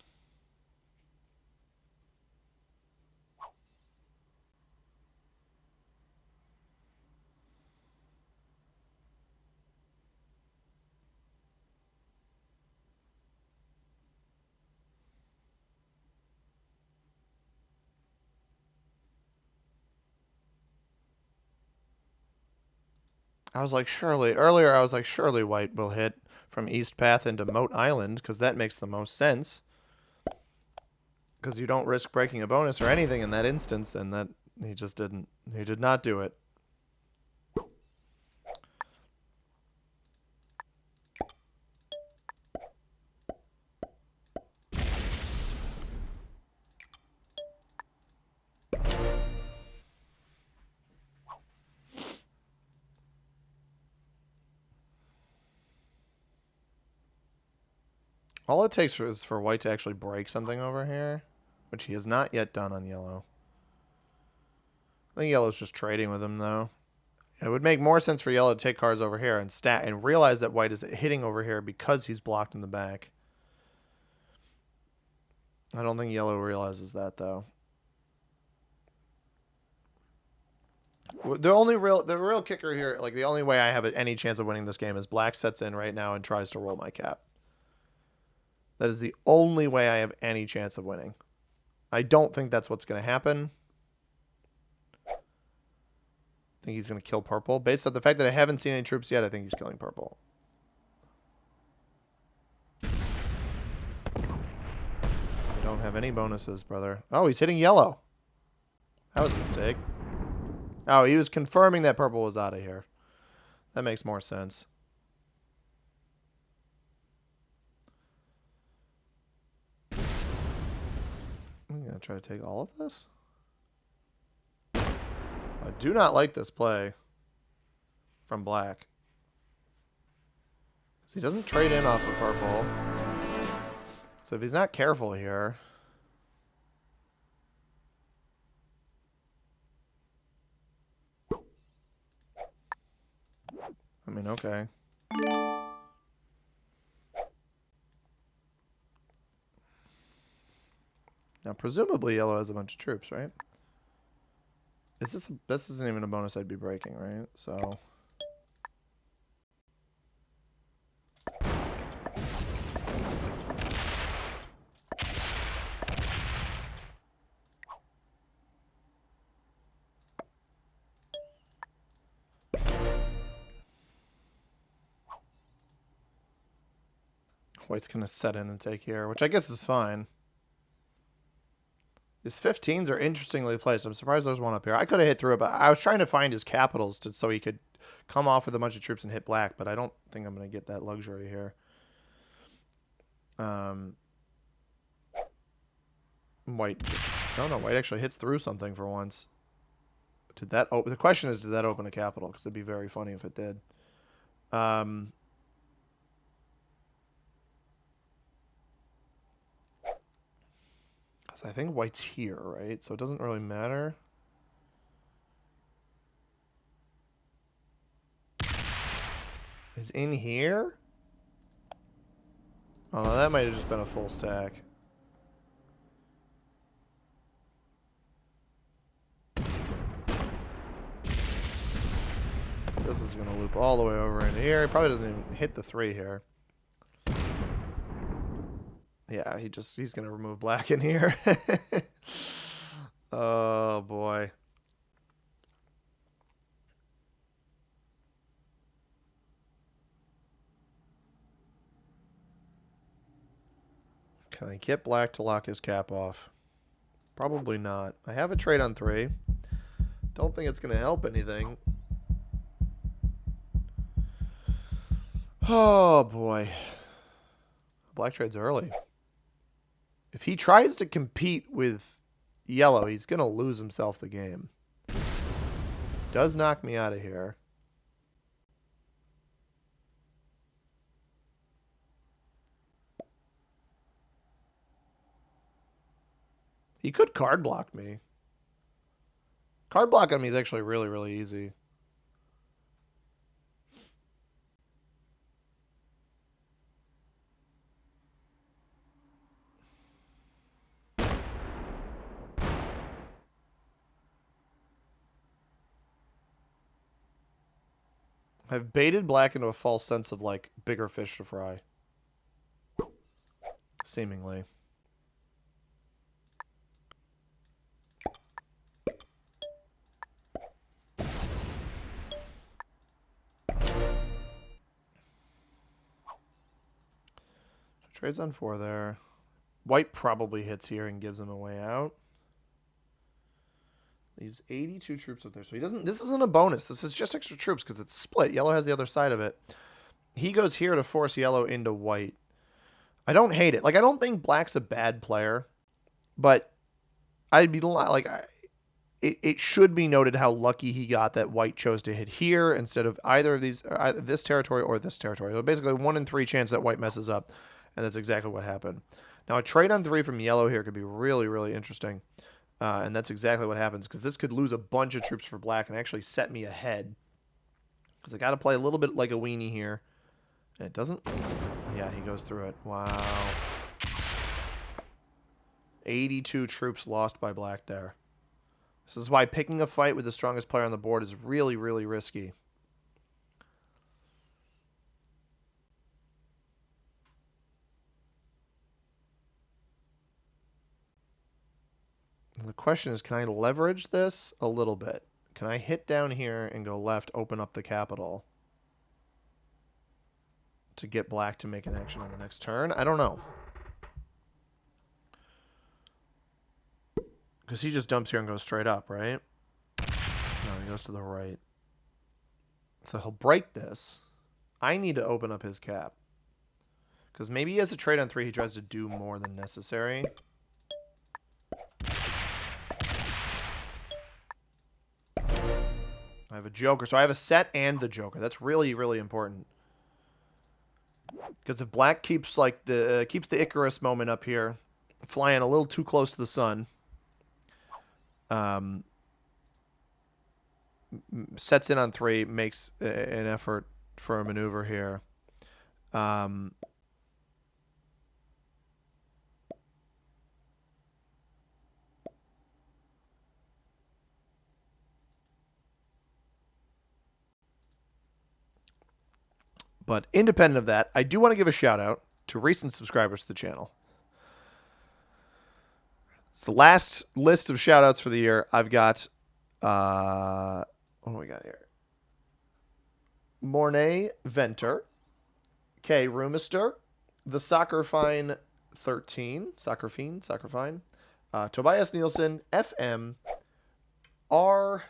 Speaker 1: I was like, surely, earlier I was like, surely white will hit from East Path into Moat Island, because that makes the most sense. Because you don't risk breaking a bonus or anything in that instance, and that he just didn't. He did not do it. All it takes is for white to actually break something over here, which he has not yet done on yellow. I think yellow's just trading with him, though. It would make more sense for yellow to take cards over here and stat and realize that white is hitting over here because he's blocked in the back. I don't think yellow realizes that, though. The real kicker here, like the only way I have any chance of winning this game is black sets in right now and tries to roll my cap. That is the only way I have any chance of winning. I don't think that's what's going to happen. I think he's going to kill purple. Based on the fact that I haven't seen any troops yet, I think he's killing purple. I don't have any bonuses, brother. Oh, he's hitting yellow. That was a mistake. Oh, he was confirming that purple was out of here. That makes more sense. I'm going to try to take all of this. Do not like this play from black. So he doesn't trade in off of purple. So if he's not careful here... I mean, okay. Now, presumably, yellow has a bunch of troops, right? This isn't even a bonus I'd be breaking, right? So... White's going to set in and take here, which I guess is fine. His 15s are interestingly placed. I'm surprised there's one up here. I could have hit through it, but I was trying to find his capitals so he could come off with a bunch of troops and hit black, but I don't think I'm going to get that luxury here. White just... No, White actually hits through something for once. Did that open... The question is, did that open a capital? Because it'd be very funny if it did. I think White's here, right? So it doesn't really matter. Is in here? Oh, no, that might have just been a full stack. This is going to loop all the way over into here. He probably doesn't even hit the 3 here. Yeah, he's going to remove black in here. Oh, boy. Can I get black to lock his cap off? Probably not. I have a trade on 3. Don't think it's going to help anything. Oh, boy. Black trade's early. If he tries to compete with yellow, he's going to lose himself the game. Does knock me out of here. He could card block me. Card block on me is actually really, really easy. I've baited black into a false sense of, like, bigger fish to fry. Seemingly. Trades on 4 there. White probably hits here and gives him a way out. Leaves 82 troops up there. So he doesn't... This isn't a bonus. This is just extra troops because it's split. Yellow has the other side of it. He goes here to force yellow into white. I don't hate it. Like, I don't think black's a bad player. But I'd be... Like, it should be noted how lucky he got that white chose to hit here instead of either of these... Either this territory or this territory. So basically 1 in 3 chance that white messes up. And that's exactly what happened. Now, a trade on 3 from yellow here could be really, really interesting. And that's exactly what happens, because this could lose a bunch of troops for black and actually set me ahead. Because I got to play a little bit like a weenie here. And it doesn't... Yeah, he goes through it. Wow. 82 troops lost by black there. This is why picking a fight with the strongest player on the board is really, really risky. The question is, can I leverage this a little bit? Can I hit down here and go left, open up the capital to get black to make an action on the next turn? I don't know. Because he just dumps here and goes straight up, right? No, he goes to the right. So he'll break this. I need to open up his cap. Because maybe he has a trade on 3. He tries to do more than necessary. have a Joker. So I have a set and the Joker. That's really, really important. Because if black keeps like the Icarus moment up here, flying a little too close to the sun, sets in on 3, makes an effort for a maneuver here. But independent of that, I do want to give a shout out to recent subscribers to the channel. It's the last list of shout outs for the year. I've got, what do we got here? Mornay Venter, K. Rumister, the Soccer Fine 13, Soccer Fiend, Soccer Fine, Tobias Nielsen, FM, R.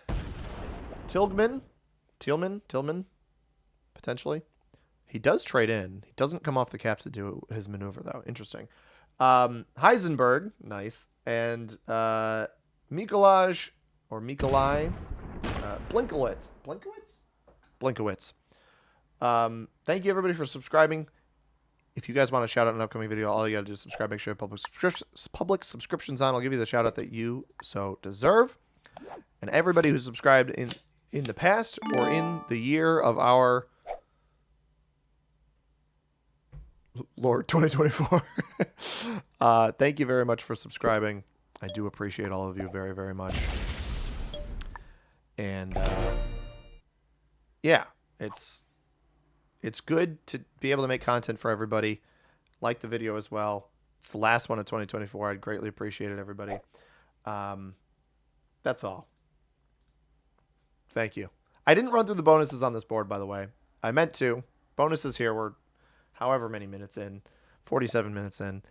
Speaker 1: Tillman, potentially. He does trade in. He doesn't come off the cap to do his maneuver, though. Interesting. Heisenberg, nice. And Mikolaj, or Mikolai, Blinkowitz. Blinkowitz. Thank you, everybody, for subscribing. If you guys want to shout out an upcoming video, all you got to do is subscribe. Make sure you have public subscriptions on. I'll give you the shout out that you so deserve. And everybody who subscribed in the past or in the year of our Lord 2024. Thank you very much for subscribing. I do appreciate all of you very, very much. And yeah, it's good to be able to make content for everybody. Like the video as well. It's the last one of 2024. I'd greatly appreciate it, everybody. That's all. Thank you. I didn't run through the bonuses on this board, by the way. I meant to. Bonuses here were however many minutes in. 47 minutes in.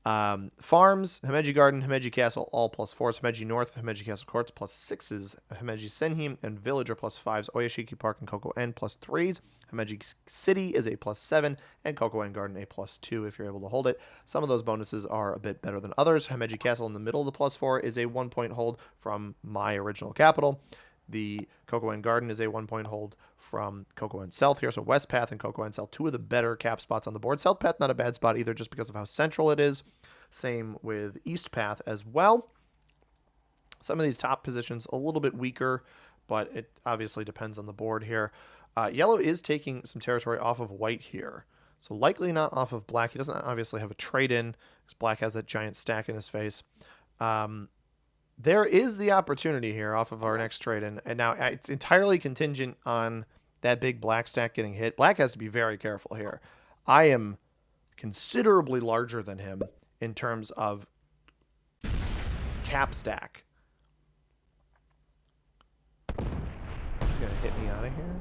Speaker 1: Farms, Himeji Garden, Himeji Castle, all +4s. Himeji North, Himeji Castle Courts, +6s. Himeji Senhim and Village are +5s. Oyashiki Park and Coco N +3s. Himeji City is a +7. And Coco N Garden a +2 if you're able to hold it. Some of those bonuses are a bit better than others. Himeji Castle in the middle of the +4 is a 1-point hold from my original capital. The Coco N Garden is a 1-point hold from Coco N South here. So West Path and Coco N South, 2 of the better cap spots on the board. South Path, not a bad spot either, just because of how central it is. Same with East Path as well. Some of these top positions a little bit weaker, but it obviously depends on the board here. Yellow is taking some territory off of white here. So likely not off of black. He doesn't obviously have a trade-in because black has that giant stack in his face. There is the opportunity here off of our next trade-in. And now it's entirely contingent on that big black stack getting hit. Black has to be very careful here. I am considerably larger than him in terms of cap stack. He's going to hit me out of here?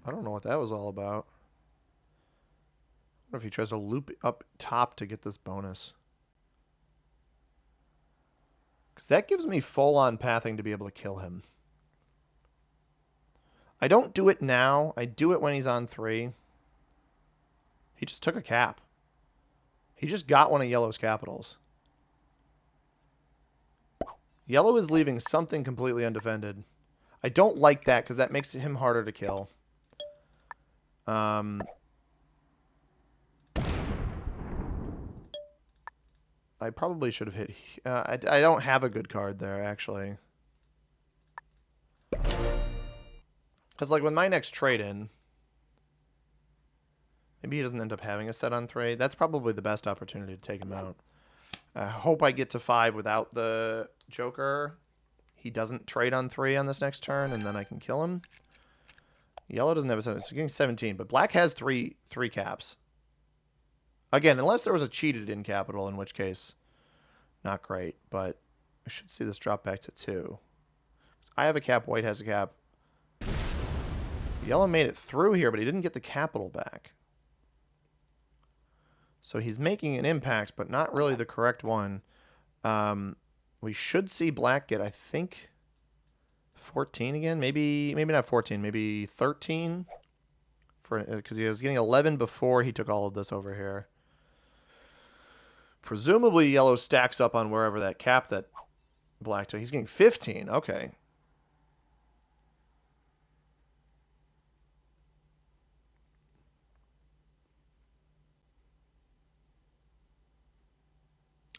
Speaker 1: I don't know what that was all about. I wonder if he tries to loop up top to get this bonus. Because that gives me full-on pathing to be able to kill him. I don't do it now. I do it when he's on 3. He just took a cap. He just got one of Yellow's capitals. Yellow is leaving something completely undefended. I don't like that because that makes him harder to kill. I probably should have hit... I don't have a good card there, actually. Because, like, with my next trade-in... Maybe he doesn't end up having a set on 3. That's probably the best opportunity to take him out. I hope I get to 5 without the Joker. He doesn't trade on 3 on this next turn, and then I can kill him. Yellow doesn't have a 7. So getting 17, but black has three caps. Again, unless there was a cheated in capital, in which case, not great. But I should see this drop back to 2. I have a cap, white has a cap. Yellow made it through here, but he didn't get the capital back. So he's making an impact, but not really the correct one. We should see black get, I think, 14 again. Maybe not 14, maybe 13. Because he was getting 11 before he took all of this over here. Presumably yellow stacks up on wherever that cap that black took. He's getting 15. Okay.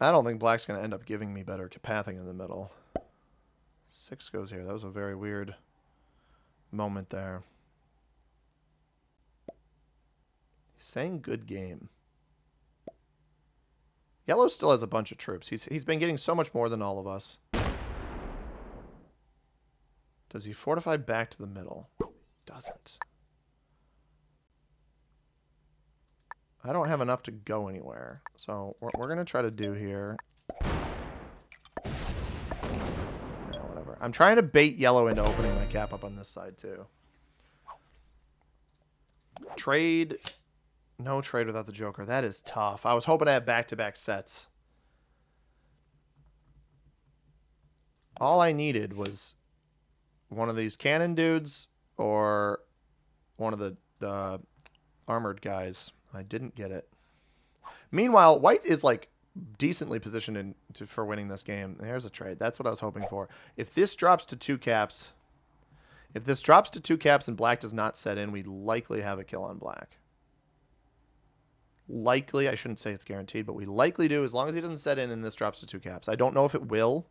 Speaker 1: I don't think black's going to end up giving me better pathing in the middle. 6 goes here. That was a very weird moment there. He's saying good game. Yellow still has a bunch of troops. He's been getting so much more than all of us. Does he fortify back to the middle? Doesn't. I don't have enough to go anywhere. So what we're going to try to do here... whatever. I'm trying to bait yellow into opening my cap up on this side too. Trade... No trade without the Joker. That is tough. I was hoping to have back-to-back sets. All I needed was one of these cannon dudes or one of the armored guys. I didn't get it. Meanwhile, white is like decently positioned for winning this game. There's a trade. That's what I was hoping for. If this drops to 2 caps, and black does not set in, we likely have a kill on black. Likely, I shouldn't say it's guaranteed, but we likely do as long as he doesn't set in and this drops to 2 caps. I don't know if it will.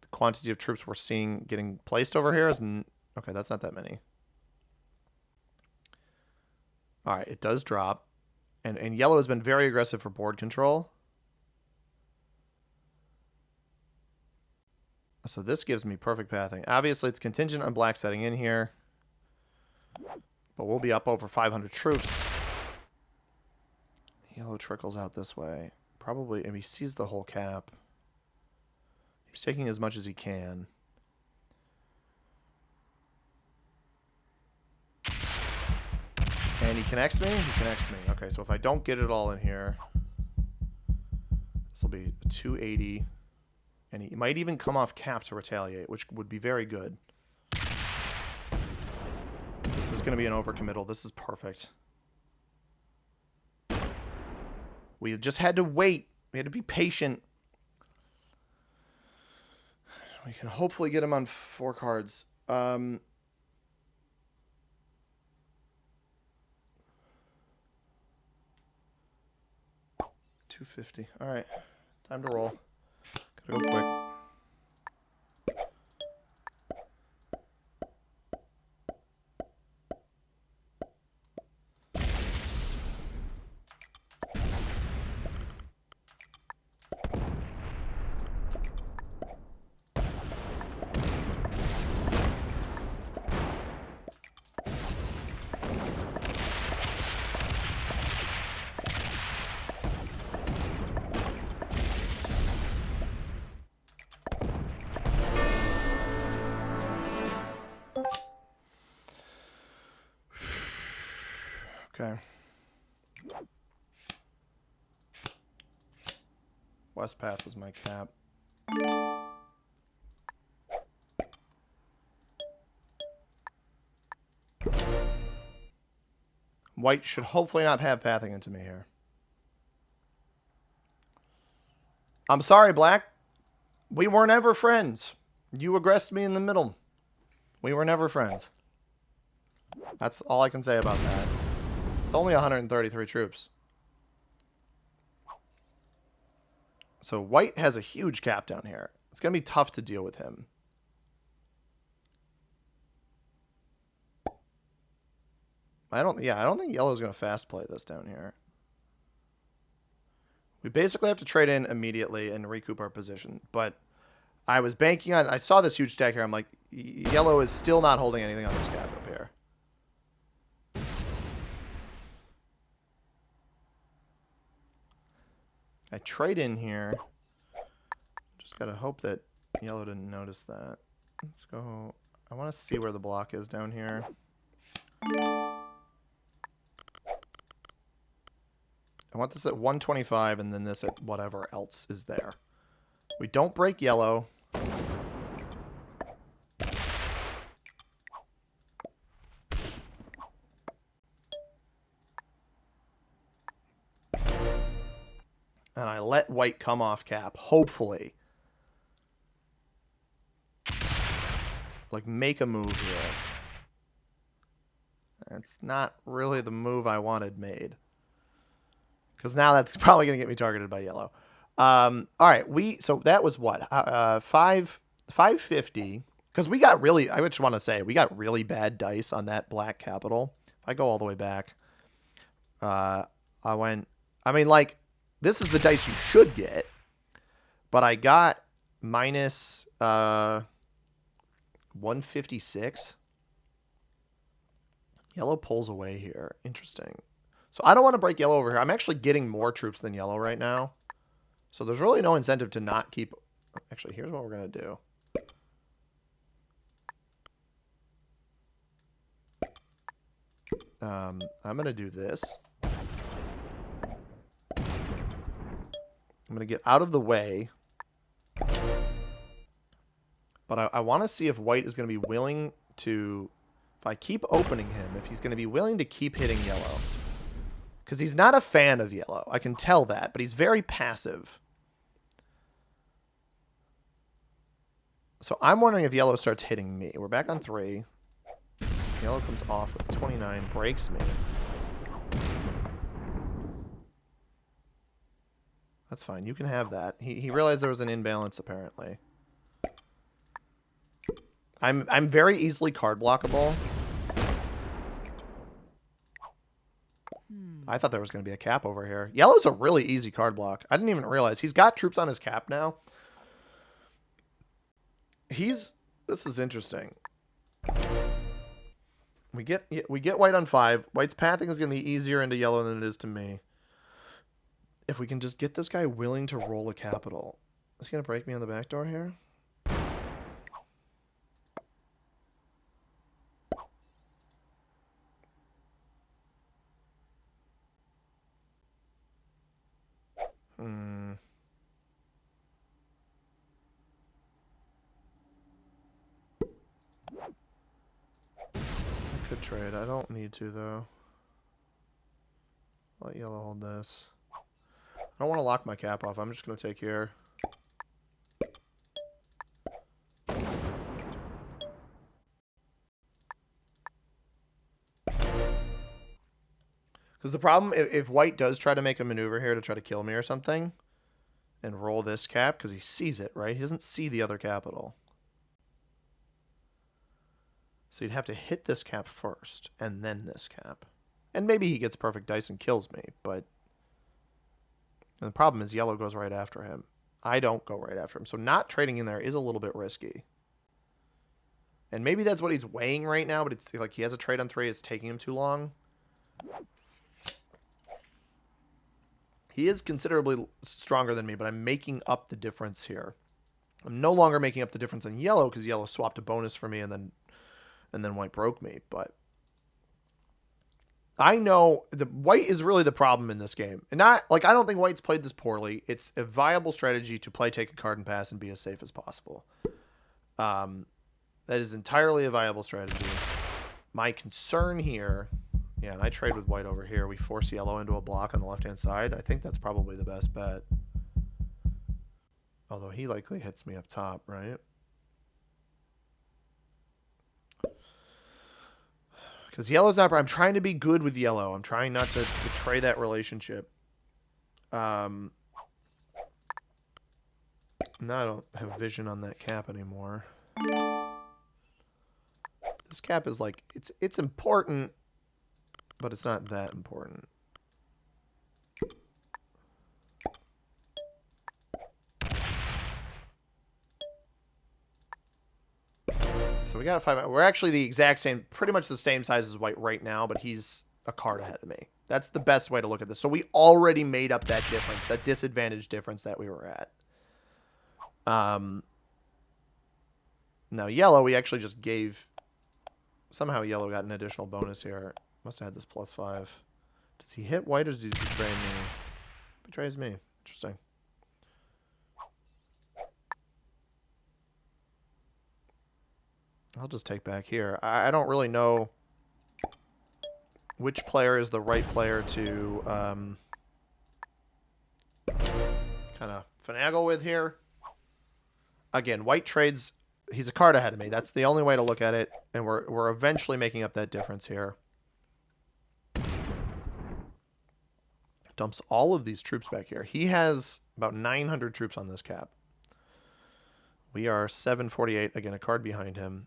Speaker 1: The quantity of troops we're seeing getting placed over here is... Okay, that's not that many. All right, it does drop. And yellow has been very aggressive for board control. So this gives me perfect pathing. Obviously, it's contingent on black setting in here. But we'll be up over 500 troops. Yellow trickles out this way. Probably, and he sees the whole cap. He's taking as much as he can. And he connects me? He connects me. Okay, so if I don't get it all in here, this will be 280. And he might even come off cap to retaliate, which would be very good. This is going to be an overcommittal. This is perfect. We just had to wait. We had to be patient. We can hopefully get him on 4 cards. 250. All right. Time to roll. Gotta go quick. Okay. West path is my cap. White should hopefully not have pathing into me here. I'm sorry, black. We were never friends. You aggressed me in the middle. We were never friends. That's all I can say about that. It's only 133 troops. So white has a huge cap down here. It's going to be tough to deal with him. I don't think yellow's going to fast play this down here. We basically have to trade in immediately and recoup our position. But I was banking on... I saw this huge stack here. I'm like, yellow is still not holding anything on this cap up here. I trade in here. Just got to hope that yellow didn't notice that. Let's go... I want to see where the block is down here. I want this at 125 and then this at whatever else is there. We don't break yellow. And I let white come off cap, hopefully. Like, make a move here. That's not really the move I wanted made. Because now that's probably going to get me targeted by yellow. All right. So that was what? 550. Because we got really, I just want to say, we got really bad dice on that black capital. If I go all the way back, uh, I went, I mean, like, this is the dice you should get, but I got minus 156. Yellow pulls away here. Interesting. So I don't want to break yellow over here. I'm actually getting more troops than yellow right now. So there's really no incentive to not keep... Actually, here's what we're going to do. I'm going to do this. I'm going to get out of the way. But I want to see if white is going to be willing to... If I keep opening him, if he's going to be willing to keep hitting yellow. Because he's not a fan of yellow. I can tell that. But he's very passive. So I'm wondering if yellow starts hitting me. We're back on 3. Yellow comes off with 29. Breaks me. That's fine. You can have that. He realized there was an imbalance, apparently. I'm very easily card blockable. I thought there was going to be a cap over here. Yellow's a really easy card block. I didn't even realize. He's got troops on his cap now. This is interesting. We get white on 5. White's pathing is going to be easier into yellow than it is to me. If we can just get this guy willing to roll a capital. Is he going to break me on the back door here? I could trade. I don't need to, though. Let yellow hold this. I don't want to lock my cap off. I'm just going to take here. Because the problem, if white does try to make a maneuver here to try to kill me or something, and roll this cap, because he sees it, right? He doesn't see the other capital. So you'd have to hit this cap first, and then this cap. And maybe he gets perfect dice and kills me, but... And the problem is yellow goes right after him. I don't go right after him. So not trading in there is a little bit risky. And maybe that's what he's weighing right now, but it's like he has a trade on 3. It's taking him too long. He is considerably stronger than me, but I'm making up the difference here. I'm no longer making up the difference on yellow because yellow swapped a bonus for me and then white broke me. But I know the white is really the problem in this game. And not like I don't think white's played this poorly. It's a viable strategy to play, take a card, and pass and be as safe as possible. That is entirely a viable strategy. My concern here... Yeah, and I trade with white over here. We force yellow into a block on the left-hand side. I think that's probably the best bet. Although he likely hits me up top, right? Because yellow's not... I'm trying to be good with yellow. I'm trying not to betray that relationship. Now I don't have vision on that cap anymore. This cap is like... It's important... But it's not that important. So we got a 5. We're actually the exact same, pretty much the same size as white right now, but he's a card ahead of me. That's the best way to look at this. So we already made up that difference, that disadvantage difference that we were at. Now yellow, we actually just gave... Somehow yellow got an additional bonus here. Must have had this +5. Does he hit white or does he betray me? Betrays me. Interesting. I'll just take back here. I don't really know which player is the right player to kind of finagle with here. Again, white trades... He's a card ahead of me. That's the only way to look at it. And we're eventually making up that difference here. Dumps all of these troops back here. He has About 900 troops on this cap. We are 748. Again, a card behind him.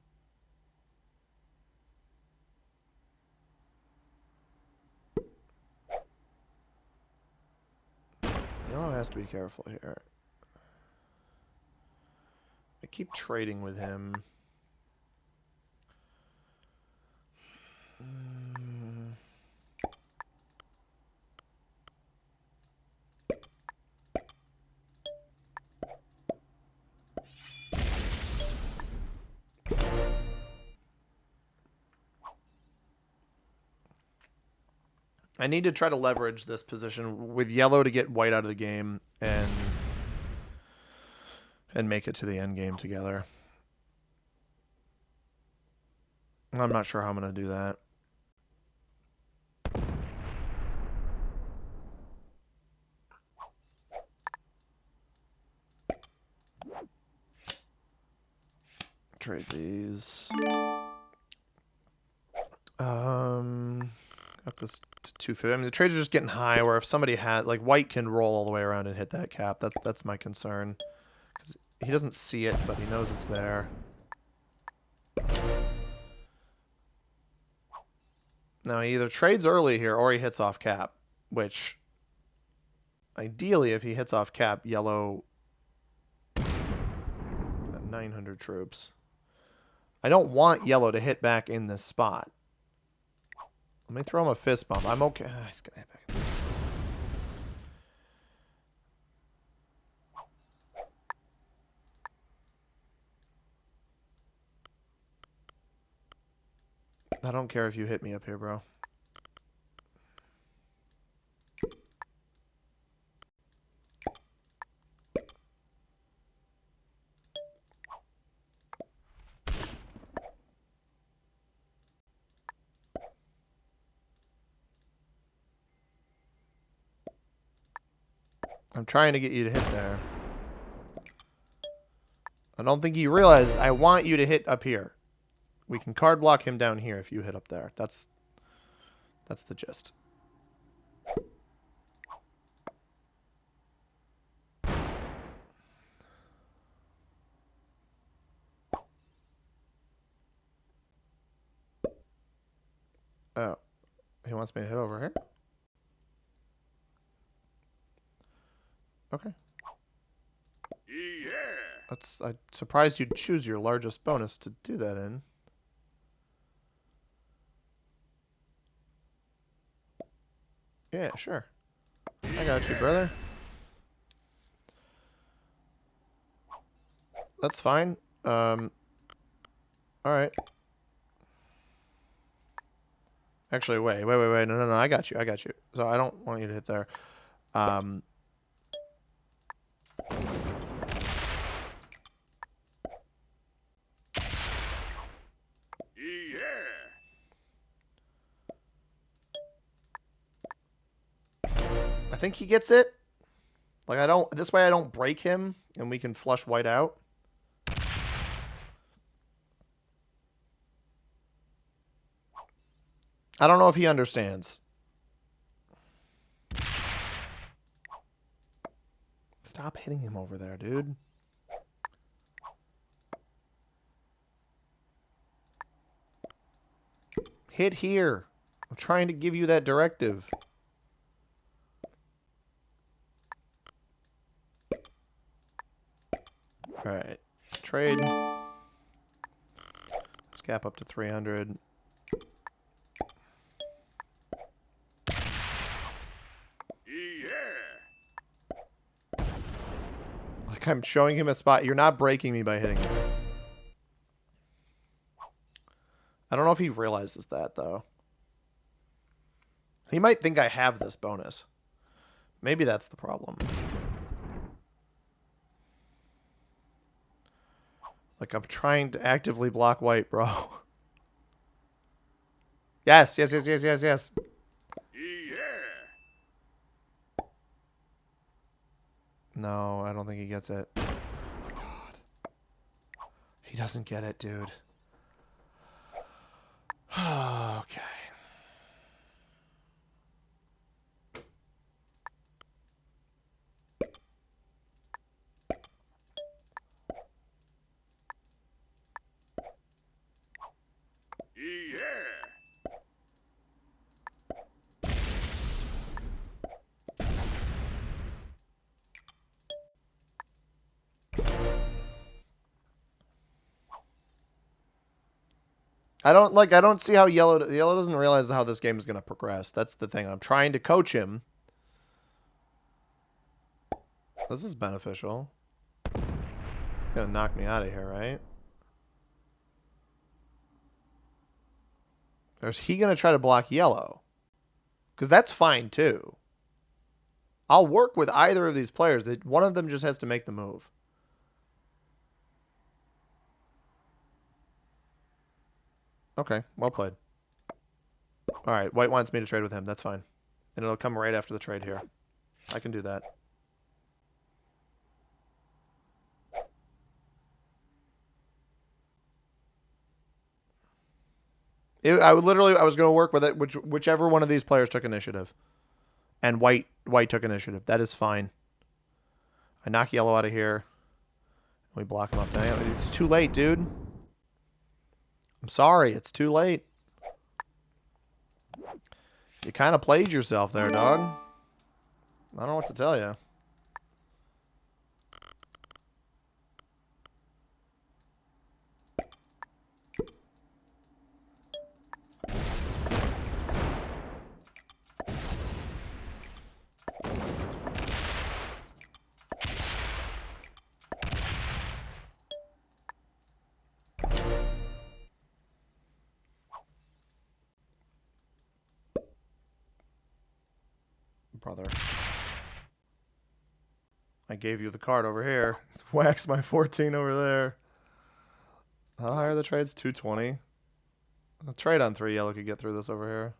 Speaker 1: Yellow has to be careful here. I keep trading with him. I need to try to leverage this position with yellow to get white out of the game and make it to the end game together. I'm not sure how I'm going to do that. Trade these. Got this to 250. I mean, the trades are just getting high. Where if somebody had like white can roll all the way around and hit that cap. That's my concern. Because he doesn't see it, but he knows it's there. Now he either trades early here or he hits off cap, which ideally, if he hits off cap, yellow got 900 troops. I don't want yellow to hit back in this spot. Let me throw him a fist bump. I'm okay. He's gonna hit back. I don't care if you hit me up here, bro. I'm trying to get you to hit there. I don't think you realize I want you to hit up here. We can card block him down here if you hit up there. That's the gist. Oh, he wants me to hit over here? Okay. Yeah. I'm surprised you'd choose your largest bonus to do that in. Yeah, sure. I got you, brother. That's fine. Alright. Actually, wait. No, I got you. So I don't want you to hit there. I think he gets it. Like, this way I don't break him, and we can flush white out. I don't know if he understands. Stop hitting him over there, dude. Hit here. I'm trying to give you that directive. Alright. Trade. Let's cap up to 300. Like I'm showing him a spot. You're not breaking me by hitting him. I don't know if he realizes that, though. He might think I have this bonus. Maybe that's the problem. Like, I'm trying to actively block white, bro. Yes. Yeah. No, I don't think he gets it. Oh, my God. He doesn't get it, dude. Okay. I don't see how yellow doesn't realize how this game is going to progress. That's the thing. I'm trying to coach him. This is beneficial. He's going to knock me out of here, right? Or is he going to try to block yellow? Because that's fine too. I'll work with either of these players. One of them just has to make the move. Okay, well played. All right, white wants me to trade with him. That's fine. And it'll come right after the trade here. I can do that. I was going to work with it, whichever one of these players took initiative. And white took initiative. That is fine. I knock yellow out of here. We block him up. It's too late, dude. I'm sorry. It's too late. You kind of played yourself there, dog. I don't know what to tell you. Brother. I gave you the card over here. Wax my 14 over there. How high are the trades? 220. A trade on 3 yellow could get through this over here.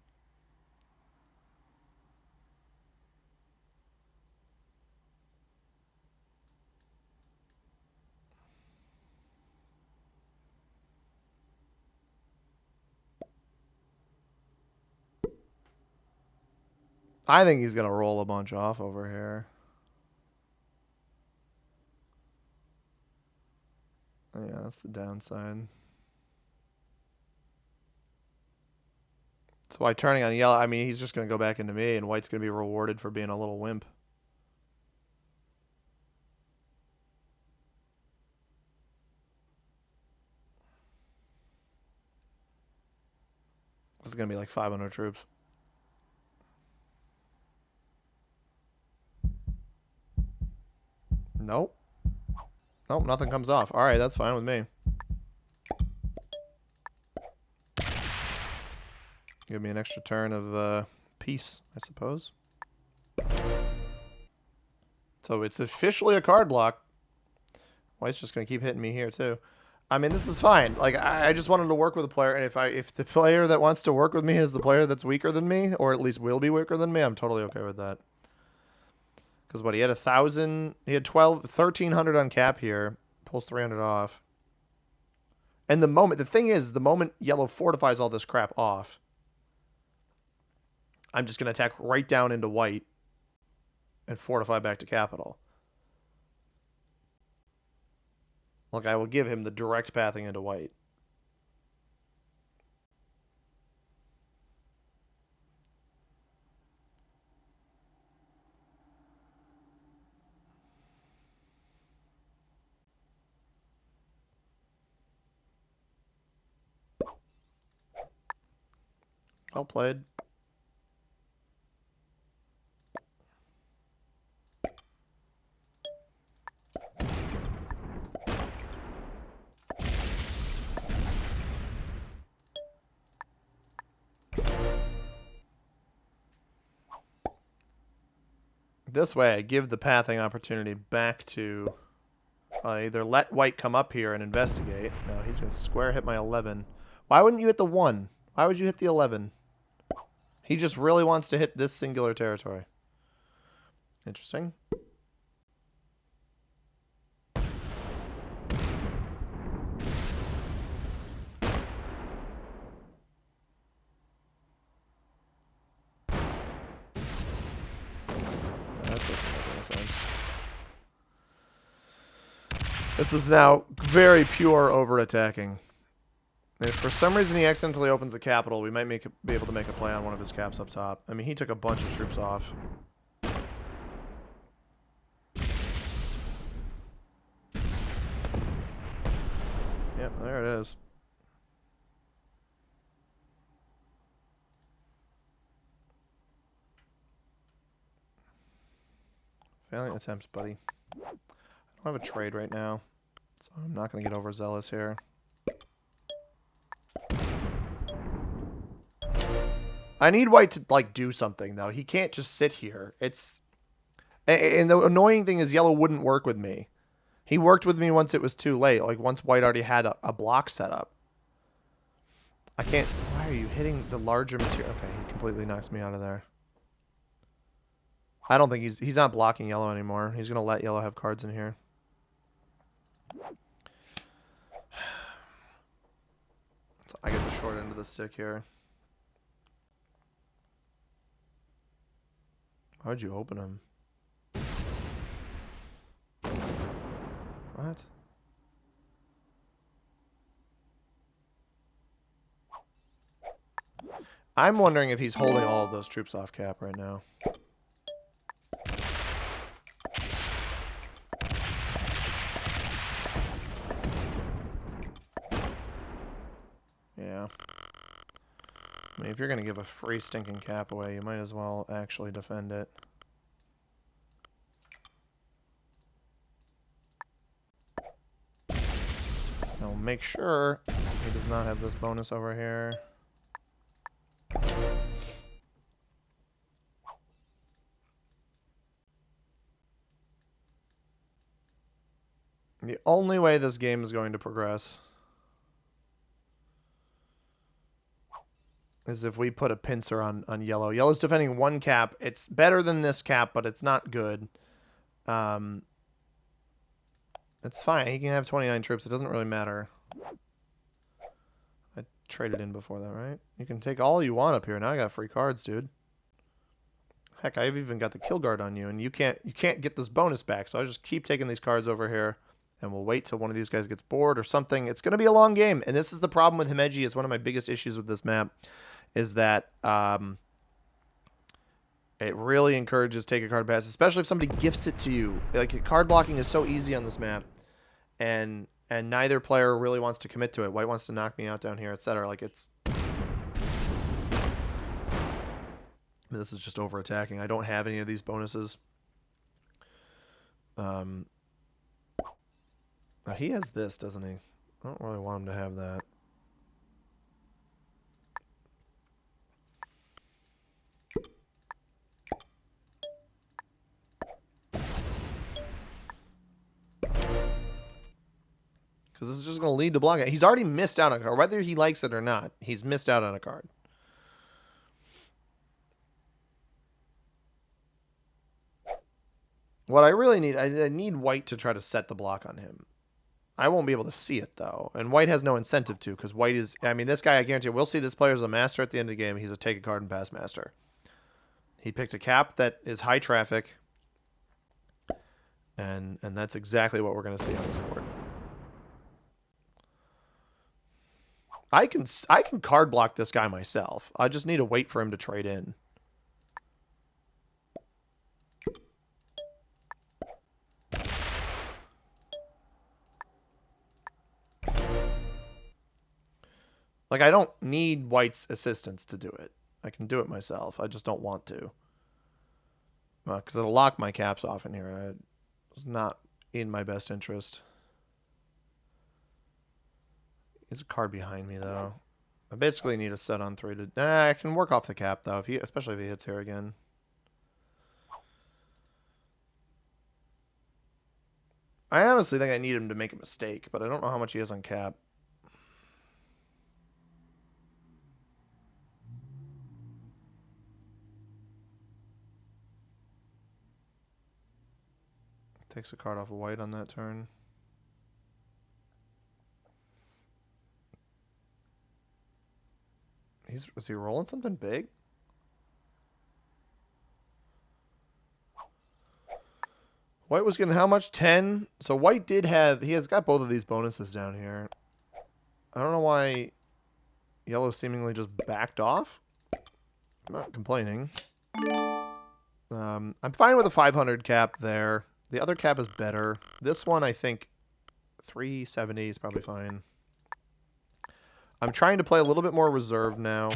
Speaker 1: I think he's going to roll a bunch off over here. Yeah, that's the downside. So by turning on yellow, I mean, he's just going to go back into me, and white's going to be rewarded for being a little wimp. This is going to be like 500 troops. Nope. Nope, nothing comes off. All right, that's fine with me. Give me an extra turn of peace, I suppose. So it's officially a card block. White's just going to keep hitting me here, too. I mean, this is fine. Like, I just wanted to work with a player, and if the player that wants to work with me is the player that's weaker than me, or at least will be weaker than me, I'm totally okay with that. Because what, he had 1,000, he had 1,300 on cap here, pulls 300 off. And the thing is, the moment yellow fortifies all this crap off, I'm just going to attack right down into white and fortify back to capital. Like, I will give him the direct pathing into white. Well played. This way, I give the pathing opportunity back to either let white come up here and investigate. No, he's going to square hit my 11. Why wouldn't you hit the 1? Why would you hit the 11? He just really wants to hit this singular territory. Interesting. This is now very pure over-attacking. If for some reason he accidentally opens the capital, we might be able to make a play on one of his caps up top. I mean, he took a bunch of troops off. Yep, there it is. Valiant attempts, buddy. I don't have a trade right now, so I'm not going to get overzealous here. I need white to, like, do something, though. He can't just sit here. It's... And the annoying thing is yellow wouldn't work with me. He worked with me once it was too late. Like, once white already had a block set up. I can't... Why are you hitting the larger material? Okay, he completely knocks me out of there. I don't think he's not blocking yellow anymore. He's going to let yellow have cards in here. So I get the short end of the stick here. Why'd you open him? What? I'm wondering if he's holding all of those troops off cap right now. Yeah. I mean, if you're going to give a free stinking cap away, you might as well actually defend it. Now make sure he does not have this bonus over here. The only way this game is going to progress is if we put a pincer on yellow. Yellow's defending one cap. It's better than this cap, but it's not good. It's fine. He can have 29 troops. It doesn't really matter. I traded in before that, right? You can take all you want up here. Now I got free cards, dude. Heck, I've even got the kill guard on you, and you can't get this bonus back. So I just keep taking these cards over here, and we'll wait till one of these guys gets bored or something. It's going to be a long game, and this is the problem with Himeji. Is one of my biggest issues with this map, is that it really encourages take a card pass, especially if somebody gifts it to you. Like, card blocking is so easy on this map, and neither player really wants to commit to it. White wants to knock me out down here, etc. Like, it's... This is just over attacking. I don't have any of these bonuses. He has this, doesn't he? I don't really want him to have that. Because this is just going to lead to blocking. He's already missed out on a card. Whether he likes it or not, he's missed out on a card. What I really need, I need white to try to set the block on him. I won't be able to see it, though. And white has no incentive to, because white is... I mean, this guy, I guarantee you, we'll see this player as a master at the end of the game. He's a take a card and pass master. He picked a cap that is high traffic. And that's exactly what we're going to see on this board. I can card block this guy myself. I just need to wait for him to trade in. Like, I don't need white's assistance to do it. I can do it myself. I just don't want to. Because it'll lock my caps off in here. It's not in my best interest. There's a card behind me, though. I basically need a set on 3 to... I can work off the cap, though, especially if he hits here again. I honestly think I need him to make a mistake, but I don't know how much he has on cap. Takes a card off of white on that turn. Was he rolling something big? White was getting how much? 10? So white did have... He has got both of these bonuses down here. I don't know why yellow seemingly just backed off. I'm not complaining. I'm fine with a 500 cap there. The other cap is better. This one, I think 370 is probably fine. I'm trying to play a little bit more reserved now.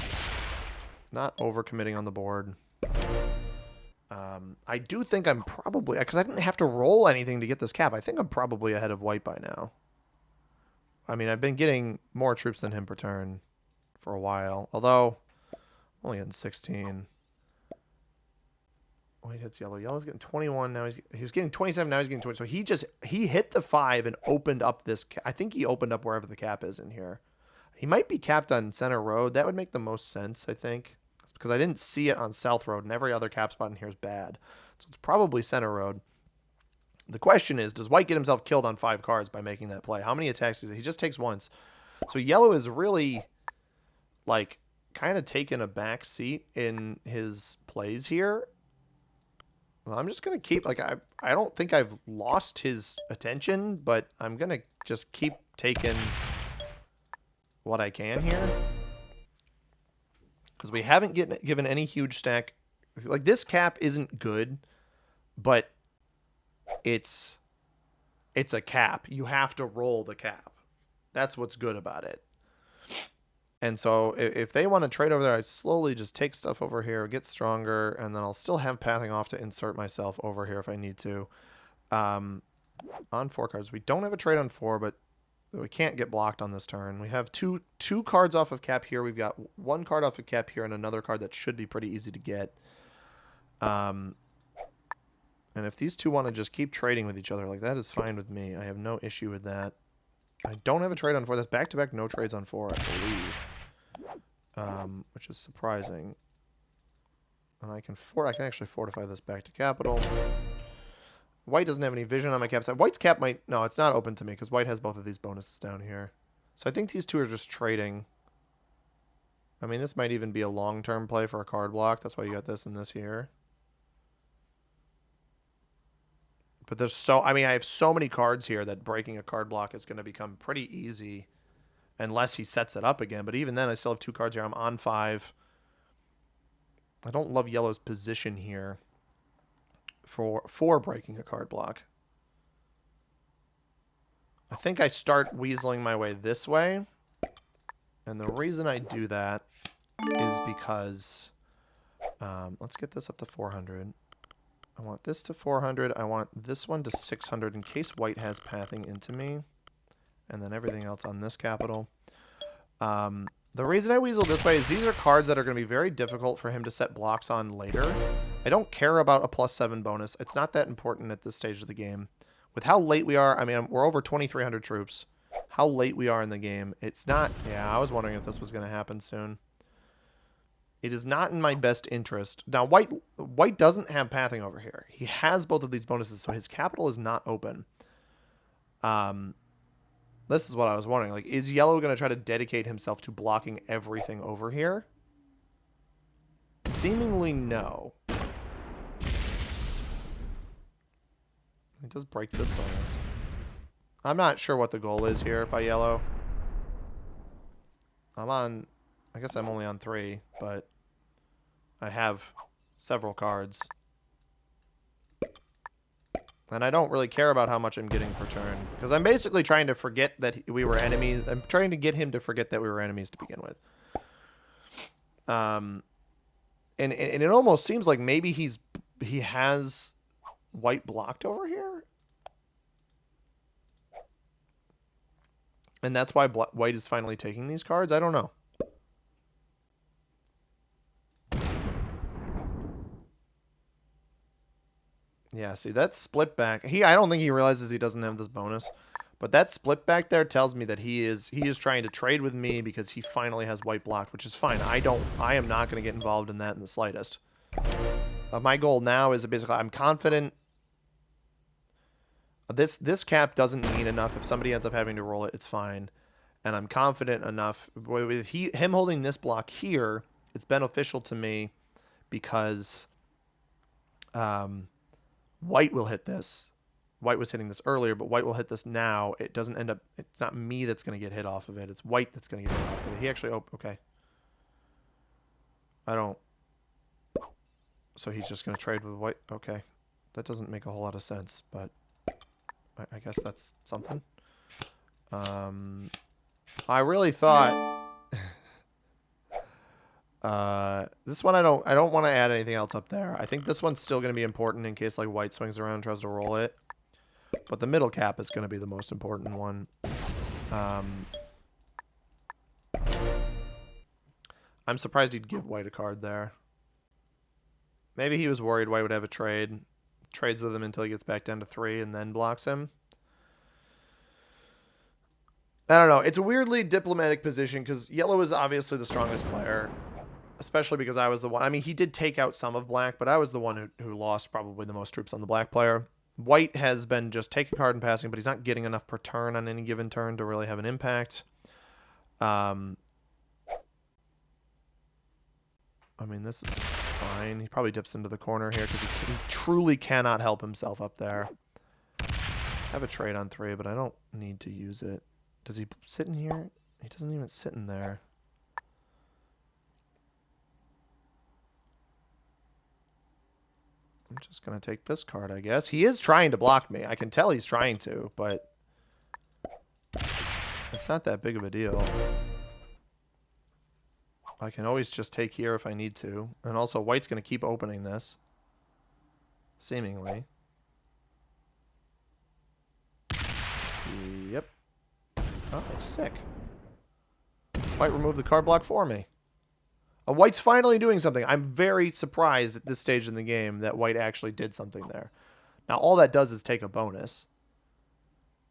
Speaker 1: Not overcommitting on the board. I do think I'm probably, because I didn't have to roll anything to get this cap. I think I'm probably ahead of white by now. I mean, I've been getting more troops than him per turn for a while. Although, only getting 16. White hits yellow. Yellow's getting 21. Now he was getting 27. Now he's getting 20. So he hit the 5 and opened up this. I think he opened up wherever the cap is in here. He might be capped on center road. That would make the most sense, I think. It's because I didn't see it on south road, and every other cap spot in here is bad. So it's probably center road. The question is, does white get himself killed on 5 cards by making that play? How many attacks does he? He just takes once. So yellow is really, like, kind of taking a back seat in his plays here. Well, I'm just going to keep, like, I don't think I've lost his attention, but I'm going to just keep taking what I can here. Because we haven't given any huge stack. Like, this cap isn't good, but it's a cap. You have to roll the cap. That's what's good about it. And so if they want to trade over there, I'd slowly just take stuff over here, get stronger, and then I'll still have pathing off to insert myself over here if I need to. On 4 cards. We don't have a trade on 4, but we can't get blocked on this turn. We have two cards off of cap here. We've got 1 card off of cap here and another card that should be pretty easy to get. And if these two want to just keep trading with each other, like, that is fine with me. I have no issue with that. I don't have a trade on 4. That's back-to-back no trades on 4, I believe. Which is surprising. And I can actually fortify this back to capital. White doesn't have any vision on my cap side. White's cap might... No, it's not open to me because white has both of these bonuses down here. So I think these two are just trading. I mean, this might even be a long-term play for a card block. That's why you got this and this here. But there's so... I mean, I have so many cards here that breaking a card block is going to become pretty easy unless he sets it up again. But even then, I still have 2 cards here. I'm on 5. I don't love yellow's position here for breaking a card block. I think I start weaseling my way this way. And the reason I do that is because... let's get this up to 400. I want this to 400. I want this one to 600 in case white has pathing into me. And then everything else on this capital. The reason I weasel this way is these are cards that are going to be very difficult for him to set blocks on later. I don't care about a +7 bonus. It's not that important at this stage of the game. With how late we are, I mean, we're over 2,300 troops. How late we are in the game, it's not... Yeah, I was wondering if this was going to happen soon. It is not in my best interest. Now, white doesn't have pathing over here. He has both of these bonuses, so his capital is not open. This is what I was wondering. Like, is yellow going to try to dedicate himself to blocking everything over here? Seemingly, no. It does break this bonus. I'm not sure what the goal is here by yellow. I guess I'm only on 3, but I have several cards. And I don't really care about how much I'm getting per turn. Because I'm basically trying to forget that we were enemies. I'm trying to get him to forget that we were enemies to begin with. And it almost seems like maybe he has white blocked over here. And that's why white is finally taking these cards? I don't know. Yeah, see, that split back. I don't think he realizes he doesn't have this bonus. But that split back there tells me that he is trying to trade with me because he finally has white blocked, which is fine. I am not going to get involved in that in the slightest. My goal now is basically I'm confident this cap doesn't mean enough. If somebody ends up having to roll it, it's fine. And I'm confident enough with him holding this block here, it's beneficial to me because white will hit this. White was hitting this earlier, but white will hit this now. It doesn't end up... It's not me that's going to get hit off of it. It's white that's going to get hit off of it. He actually... Oh, okay. I don't... So he's just going to trade with white? Okay. That doesn't make a whole lot of sense, but I guess that's something. I really thought... This one I don't want to add anything else up there. I think this one's still going to be important in case like white swings around and tries to roll it. But the middle cap is going to be the most important one. I'm surprised he'd give white a card there. Maybe he was worried white would have a trade. Trades with him until he gets back down to 3 and then blocks him. I don't know. It's a weirdly diplomatic position because yellow is obviously the strongest player. Especially because I was the one. I mean, he did take out some of black, but I was the one who lost probably the most troops on the black player. White has been just taking card and passing, but he's not getting enough per turn on any given turn to really have an impact. I mean, this is fine. He probably dips into the corner here because he truly cannot help himself up there. I have a trade on 3, but I don't need to use it. Does he sit in here? He doesn't even sit in there. I'm just going to take this card, I guess. He is trying to block me. I can tell he's trying to, but it's not that big of a deal. I can always just take here if I need to. And also, white's going to keep opening this. Seemingly. Yep. Oh, sick. White removed the card block for me. White's finally doing something. I'm very surprised at this stage in the game that white actually did something there. Now, all that does is take a bonus.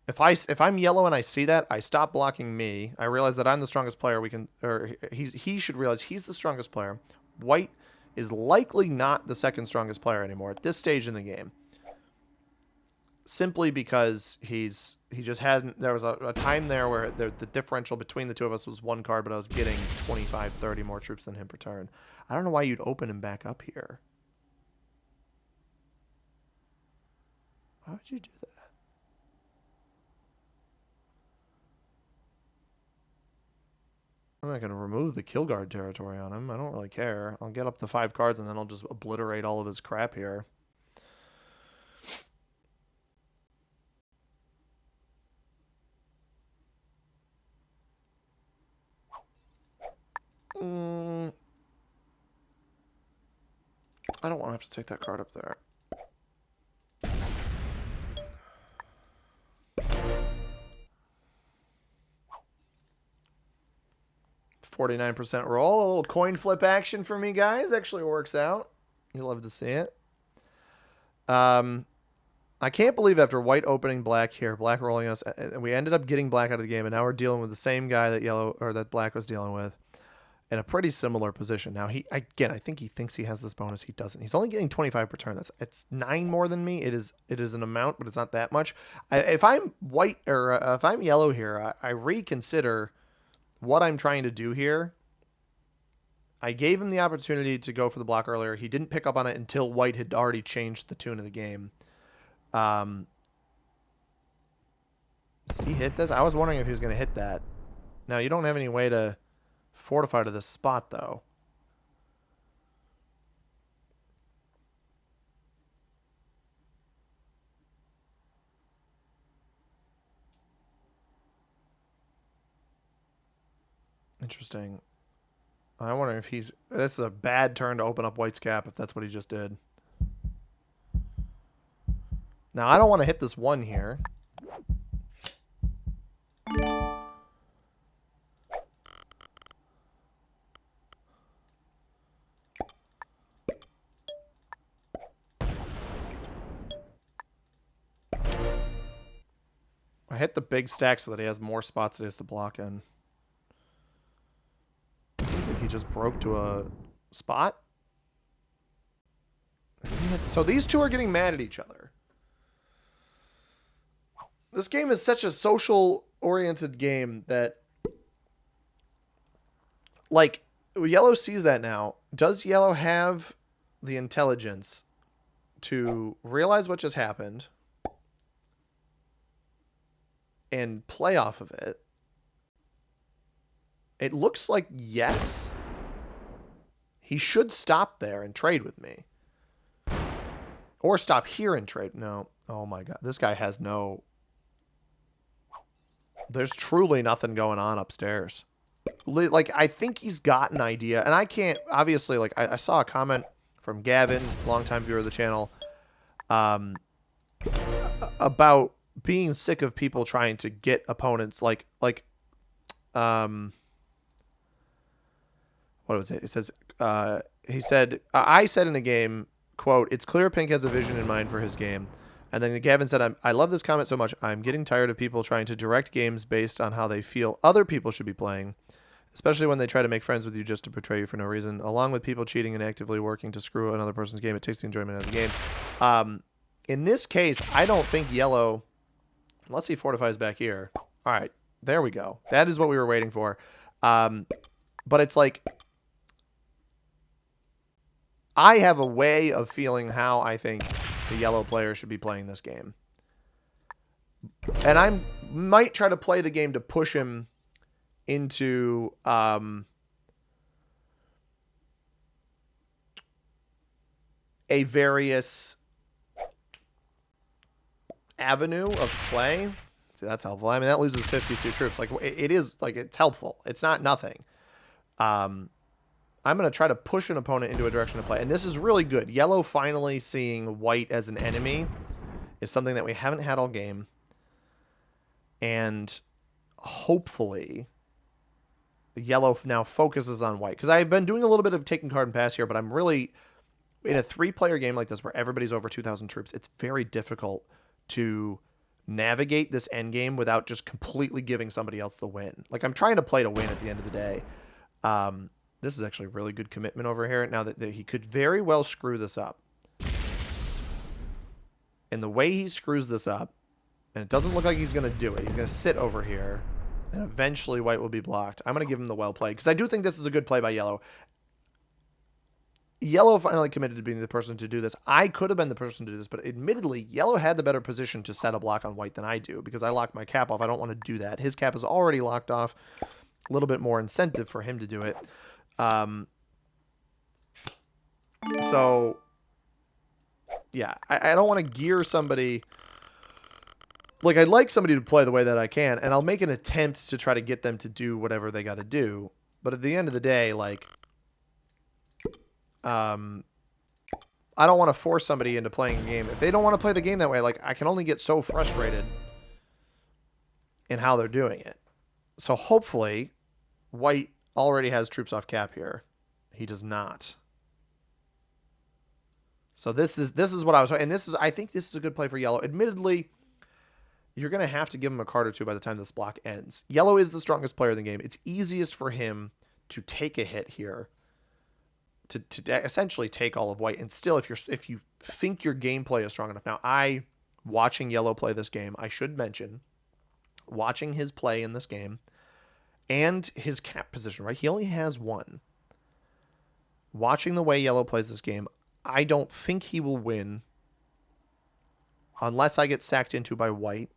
Speaker 1: If I'm yellow and I see that, I stop blocking me. I realize that I'm the strongest player. He should realize he's the strongest player. White is likely not the second strongest player anymore at this stage in the game. Simply because he just hadn't. There was a time there where the differential between the two of us was 1 card, but I was getting 25, 30 more troops than him per turn. I don't know why you'd open him back up here. Why would you do that? I'm not going to remove the kill guard territory on him. I don't really care. I'll get up to 5 cards and then I'll just obliterate all of his crap here. I don't want to have to take that card up there. 49% roll. A little coin flip action for me, guys. Actually works out. You love to see it. I can't believe after white opening black here, black rolling us, we ended up getting black out of the game, and now we're dealing with the same guy that that black was dealing with in a pretty similar position. Now, I think he thinks he has this bonus. He doesn't. He's only getting 25 per turn. It's 9 more than me. It is an amount, but it's not that much. If I'm white or if I'm yellow here, I reconsider what I'm trying to do here. I gave him the opportunity to go for the block earlier. He didn't pick up on it until white had already changed the tune of the game. Does he hit this? I was wondering if he was going to hit that. Now, you don't have any way to fortify to this spot, though. Interesting. I wonder if this is a bad turn to open up white's cap if that's what he just did. Now, I don't want to hit this 1 here. I hit the big stack so that he has more spots that he has to block in. Seems like he just broke to a spot. So these two are getting mad at each other. This game is such a social-oriented game that, like, yellow sees that now. Does yellow have the intelligence to realize what just happened and play off of it? It looks like yes. He should stop there and trade with me. Or stop here and trade. No. Oh my god. This guy has no... There's truly nothing going on upstairs. like, I think he's got an idea, and I can't, obviously, like, I saw a comment from Gavin, longtime viewer of the channel, about being sick of people trying to get opponents, what was it? It says, he said, I said in a game, quote, "It's clear Pink has a vision in mind for his game." And then Gavin said, I love this comment so much. I'm getting tired of people trying to direct games based on how they feel other people should be playing, especially when they try to make friends with you just to betray you for no reason. Along with people cheating and actively working to screw another person's game, it takes the enjoyment out of the game. In this case, I don't think yellow, unless he fortifies back here. All right, there we go. That is what we were waiting for. But it's like, I have a way of feeling how I think the yellow player should be playing this game. And I might try to play the game to push him into a various avenue of play. See, that's helpful. I mean, that loses 52 troops. Like, it is, like, it's helpful. It's not nothing. I'm going to try to push an opponent into a direction to play. And this is really good. Yellow finally seeing white as an enemy is something that we haven't had all game. And hopefully yellow now focuses on white. Because I've been doing a little bit of taking card and pass here, but I'm really, in a 3-player game like this where everybody's over 2,000 troops, it's very difficult to navigate this end game without just completely giving somebody else the win. Like, I'm trying to play to win at the end of the day. This is actually a really good commitment over here. Now that he could very well screw this up. And the way he screws this up, and it doesn't look like he's going to do it. He's going to sit over here, and eventually white will be blocked. I'm going to give him the well played, because I do think this is a good play by yellow. Yellow finally committed to being the person to do this. I could have been the person to do this, but admittedly, yellow had the better position to set a block on white than I do, because I locked my cap off. I don't want to do that. His cap is already locked off. A little bit more incentive for him to do it. So, yeah, I don't want to gear somebody. Like, I'd like somebody to play the way that I can, and I'll make an attempt to try to get them to do whatever they got to do. But at the end of the day, like, I don't want to force somebody into playing a game. If they don't want to play the game that way, like, I can only get so frustrated in how they're doing it. So hopefully, white already has troops off cap here. He does not. So this is what I was, and I think this is a good play for yellow. Admittedly, you're going to have to give him a card or two by the time this block ends. Yellow is the strongest player in the game. It's easiest for him to take a hit here, to essentially take all of white. And still, if you think your gameplay is strong enough. Now, watching yellow play this game, I should mention, watching his play in this game, and his cap position, right? He only has one. Watching the way yellow plays this game, I don't think he will win unless I get sacked into by white.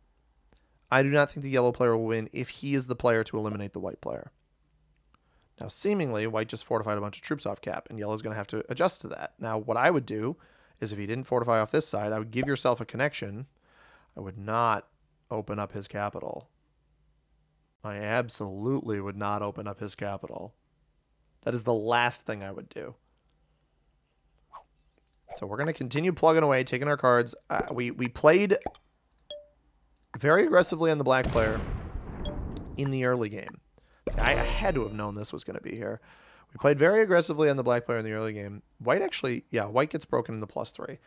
Speaker 1: I do not think the yellow player will win if he is the player to eliminate the white player. Now, seemingly, white just fortified a bunch of troops off cap, and yellow's going to have to adjust to that. Now, what I would do is if he didn't fortify off this side, I would give yourself a connection. I would not open up his capital. I absolutely would not open up his capital. That is the last thing I would do. So we're going to continue plugging away, taking our cards. We played very aggressively on the black player in the early game. See, I had to have known this was going to be here. We played very aggressively on the black player in the early game. White actually, yeah, white gets broken in the +3.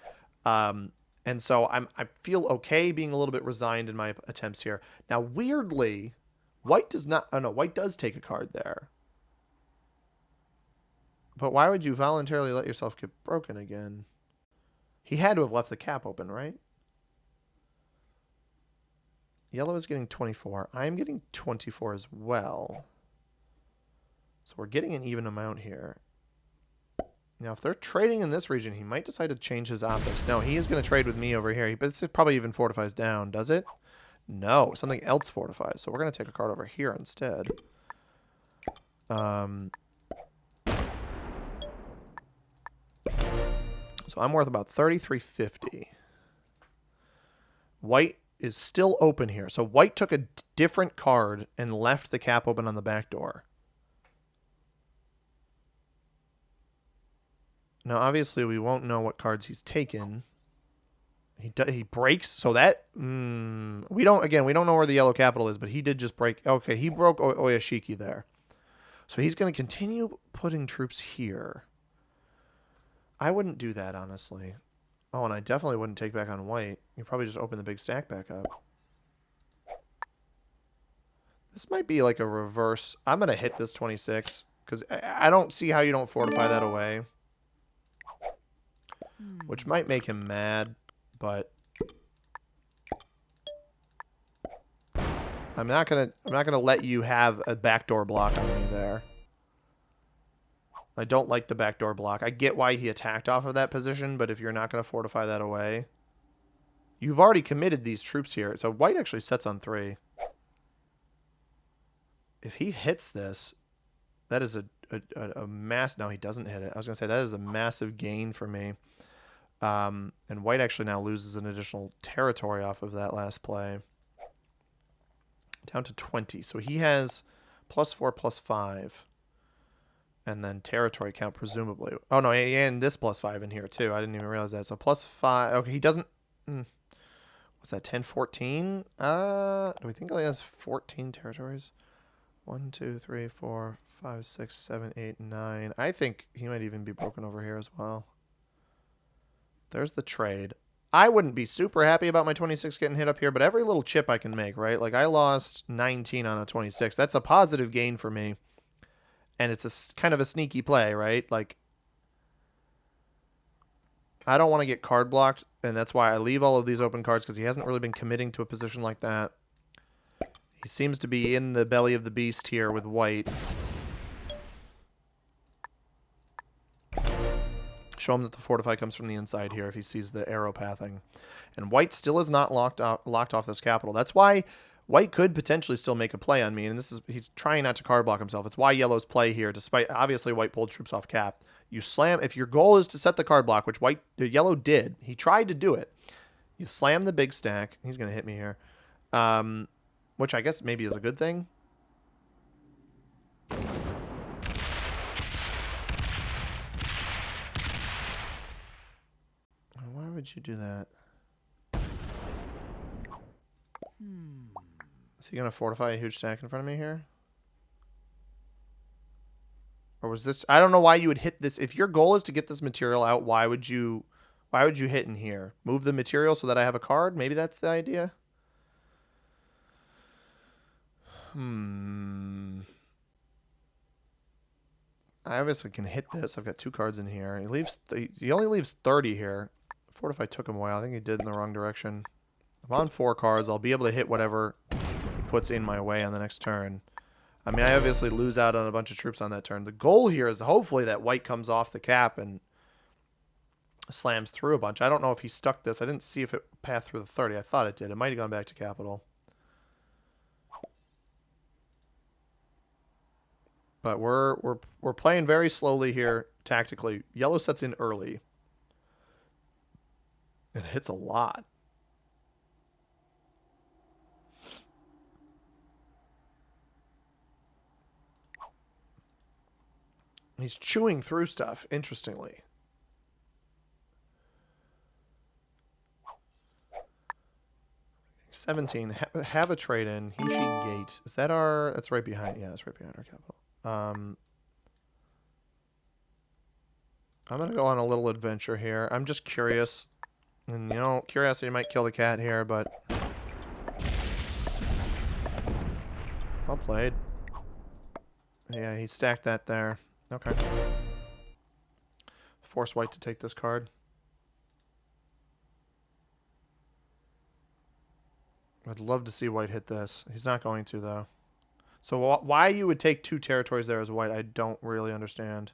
Speaker 1: And so I feel okay being a little bit resigned in my attempts here. Now, weirdly, white does not, oh no, white does take a card there. But why would you voluntarily let yourself get broken again? He had to have left the cap open, right? Yellow is getting 24. I am getting 24 as well. So we're getting an even amount here. Now, if they're trading in this region, he might decide to change his optics. No, he is going to trade with me over here. But it probably even fortifies down, does it? No, something else fortifies. So we're going to take a card over here instead. So I'm worth about 3350. White is still open here. So white took a different card and left the cap open on the back door. Now, obviously, we won't know what cards he's taken. He breaks, so that we don't know where the yellow capital is, but he did just break. Okay, he broke Oyashiki there, so he's going to continue putting troops here. I wouldn't do that, honestly. Oh, and I definitely wouldn't take back on white. You probably just open the big stack back up. This might be like a reverse. I'm going to hit this 26 because I don't see how you don't fortify that away, which might make him mad. But I'm not gonna let you have a backdoor block on me there. I don't like the backdoor block. I get why he attacked off of that position, but if you're not gonna fortify that away, you've already committed these troops here. So white actually sets on 3. If he hits this, that is a mass. No, he doesn't hit it. I was gonna say that is a massive gain for me. And white actually now loses an additional territory off of that last play. Down to 20. So he has +4, +5. And then territory count, presumably. Oh, no, and this +5 in here, too. I didn't even realize that. So +5. Okay, he doesn't... what's that, 10, 14? Do we think he has 14 territories? 1, 2, 3, 4, 5, 6, 7, 8, 9. I think he might even be broken over here as well. There's the trade. I wouldn't be super happy about my 26 getting hit up here, but every little chip I can make, right? Like, I lost 19 on a 26. That's a positive gain for me. And it's a kind of a sneaky play, right? Like, I don't want to get card blocked, and that's why I leave all of these open cards, because he hasn't really been committing to a position like that. He seems to be in the belly of the beast here with white. Show him that the fortify comes from the inside here if he sees the arrow pathing. And white still is not locked off this capital. That's why white could potentially still make a play on me. And he's trying not to card block himself. It's why yellow's play here, despite obviously white pulled troops off cap. You slam, if your goal is to set the card block, which yellow did. He tried to do it. You slam the big stack. He's going to hit me here. Which I guess maybe is a good thing. Why would you do that? Is he going to fortify a huge stack in front of me here? Or was this... I don't know why you would hit this. If your goal is to get this material out, why would you hit in here? Move the material so that I have a card? Maybe that's the idea? I obviously can hit this. I've got 2 cards in here. He only leaves 30 here. Fortify took him away. I think he did in the wrong direction. I'm on 4 cards. I'll be able to hit whatever he puts in my way on the next turn. I mean, I obviously lose out on a bunch of troops on that turn. The goal here is hopefully that white comes off the cap and slams through a bunch. I don't know if he stuck this. I didn't see if it passed through the 30. I thought it did. It might have gone back to capital. But we're playing very slowly here tactically. Yellow sets in early. It hits a lot. He's chewing through stuff, interestingly. $17. Have a trade in. He, she, gate. Is that our... That's right behind... Yeah, that's right behind our capital. I'm going to go on a little adventure here. I'm just curious. And, you know, curiosity might kill the cat here, but... Well played. Yeah, he stacked that there. Okay. Force white to take this card. I'd love to see white hit this. He's not going to, though. So why you would take 2 territories there as white, I don't really understand.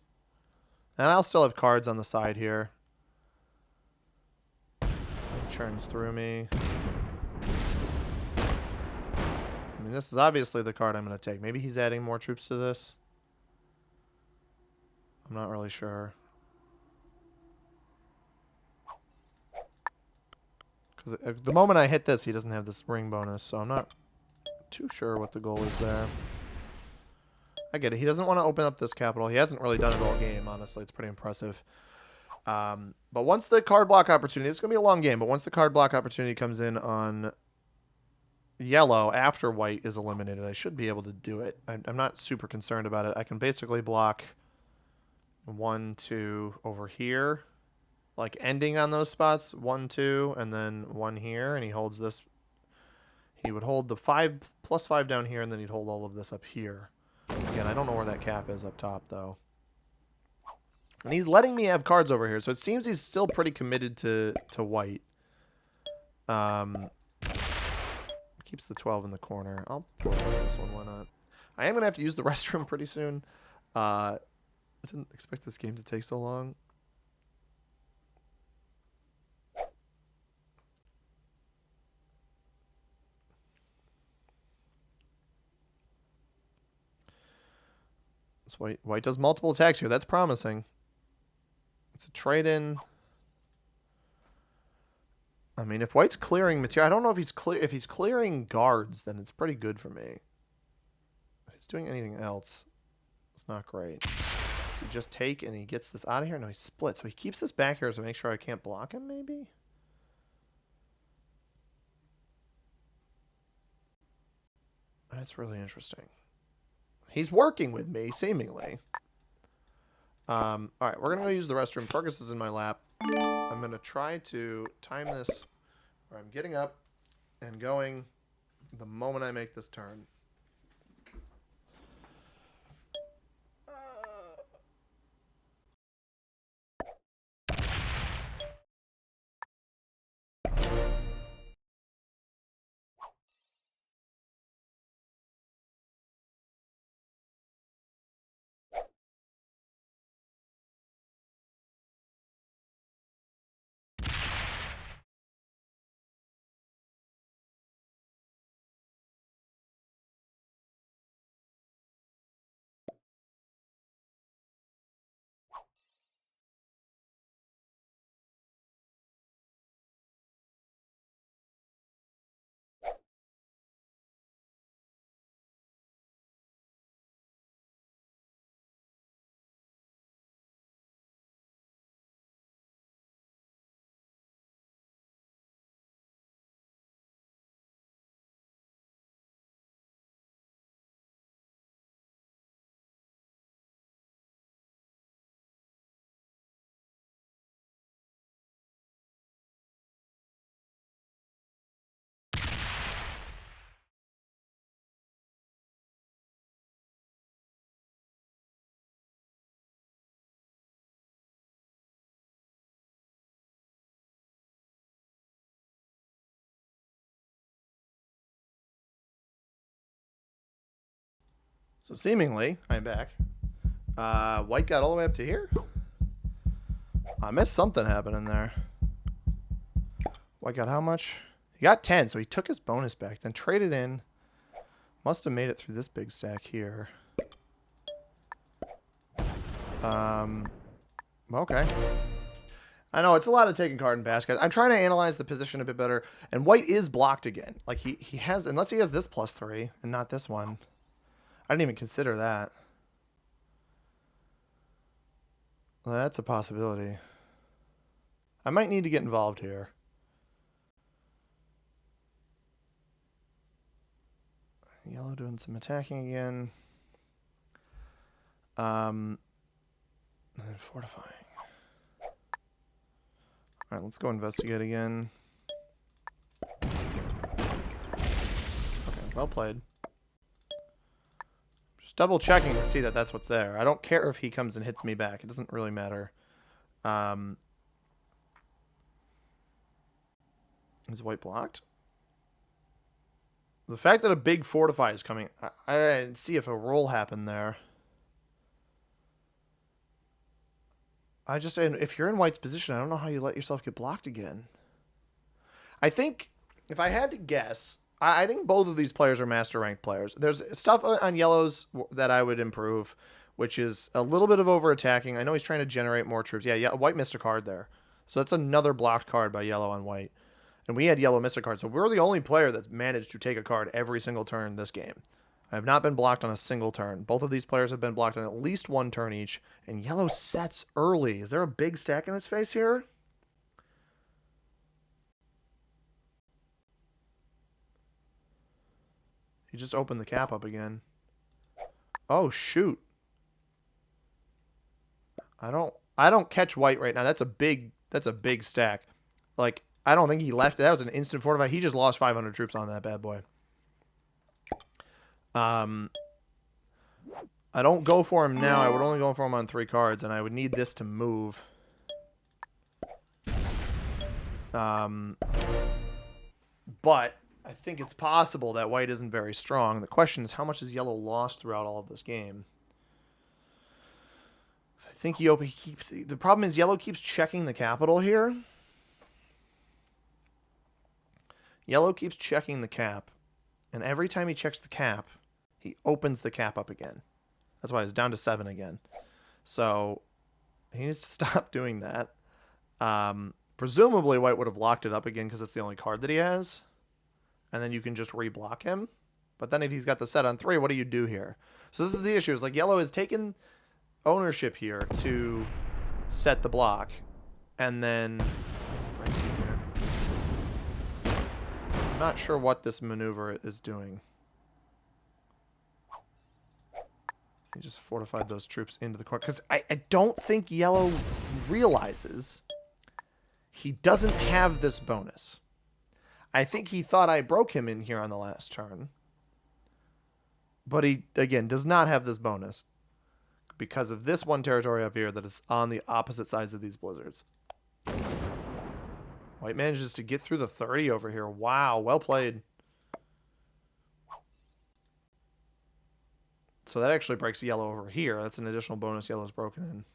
Speaker 1: And I'll still have cards on the side here. He churns through me. I mean, this is obviously the card I'm going to take. Maybe he's adding more troops to this. I'm not really sure. Because the moment I hit this, he doesn't have this ring bonus, so I'm not too sure what the goal is there. I get it. He doesn't want to open up this capital. He hasn't really done it all game, honestly. It's pretty impressive. But once the card block opportunity, it's going to be a long game, but once the card block opportunity comes in on yellow after white is eliminated, I should be able to do it. I'm not super concerned about it. I can basically block 1, 2 over here, like ending on those spots, 1, 2, and then 1 here, and he holds this. He would hold the 5 plus 5 down here, and then he'd hold all of this up here. Again, I don't know where that cap is up top, though. And he's letting me have cards over here, so it seems he's still pretty committed to white. Keeps the 12 in the corner. I'll play this one, why not? I am going to have to use the restroom pretty soon. I didn't expect this game to take so long. So white does multiple attacks here. That's promising. It's a trade-in. I mean, if white's clearing material, I don't know if he's clearing guards, then it's pretty good for me. If he's doing anything else, it's not great. So you just take and he gets this out of here. No, he splits. So he keeps this back here to make sure I can't block him, maybe? That's really interesting. He's working with me, seemingly. All right, we're going to go use the restroom. Fergus is in my lap. I'm going to try to time this where I'm getting up and going the moment I make this turn. So seemingly, I'm back. White got all the way up to here. I missed something happening there. White got how much? He got 10, so he took his bonus back, then traded in. Must have made it through this big stack here. Okay. I know, it's a lot of taking card and basket. I'm trying to analyze the position a bit better. And white is blocked again. Like, he has, unless he has this +3 and not this one. I didn't even consider that. Well, that's a possibility. I might need to get involved here. Yellow doing some attacking again. And then fortifying. Alright, let's go investigate again. Okay, well played. Just double checking to see that that's what's there. I don't care if he comes and hits me back. It doesn't really matter. Is white blocked? The fact that a big fortify is coming, I didn't see if a roll happened there. I just say, if you're in white's position, I don't know how you let yourself get blocked again. I think, if I had to guess, I think both of these players are master ranked players. There's stuff on yellows that I would improve, which is a little bit of over attacking. I know he's trying to generate more troops. Yeah, white missed a card there. So that's another blocked card by yellow on white. And we had yellow miss a card. So we're the only player that's managed to take a card every single turn this game. I have not been blocked on a single turn. Both of these players have been blocked on at least one turn each. And yellow sets early. Is there a big stack in his face here? He just opened the cap up again. Oh, shoot. I don't catch white right now. That's a big stack. Like, I don't think he left. That was an instant fortify. He just lost 500 troops on that bad boy. I don't go for him now. I would only go for him on 3 cards, and I would need this to move. But I think it's possible that white isn't very strong. The question is, how much has yellow lost throughout all of this game? I think he keeps... The problem is yellow keeps checking the capital here. Yellow keeps checking the cap. And every time he checks the cap, he opens the cap up again. That's why it's down to 7 again. So he needs to stop doing that. Presumably white would have locked it up again because it's the only card that he has. And then you can just reblock him. But then if he's got the set on 3, what do you do here? So this is the issue. It's like yellow has taken ownership here to set the block. And then... I'm not sure what this maneuver is doing. He just fortified those troops into the corner. Because I don't think yellow realizes he doesn't have this bonus. I think he thought I broke him in here on the last turn. But he, again, does not have this bonus. Because of this one territory up here that is on the opposite sides of these blizzards. White manages to get through the 30 over here. Wow, well played. So that actually breaks yellow over here. That's an additional bonus yellow's broken in.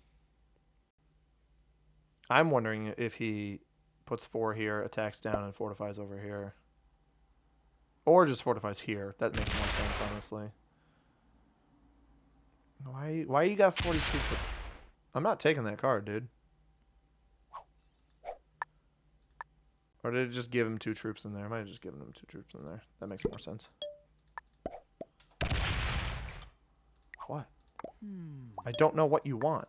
Speaker 1: I'm wondering if he puts 4 here, attacks down, and fortifies over here. Or just fortifies here. That makes more sense, honestly. Why you got 42? I'm not taking that card, dude. Or did it just give him 2 troops in there? I might have just given him 2 troops in there. That makes more sense. What? I don't know what you want.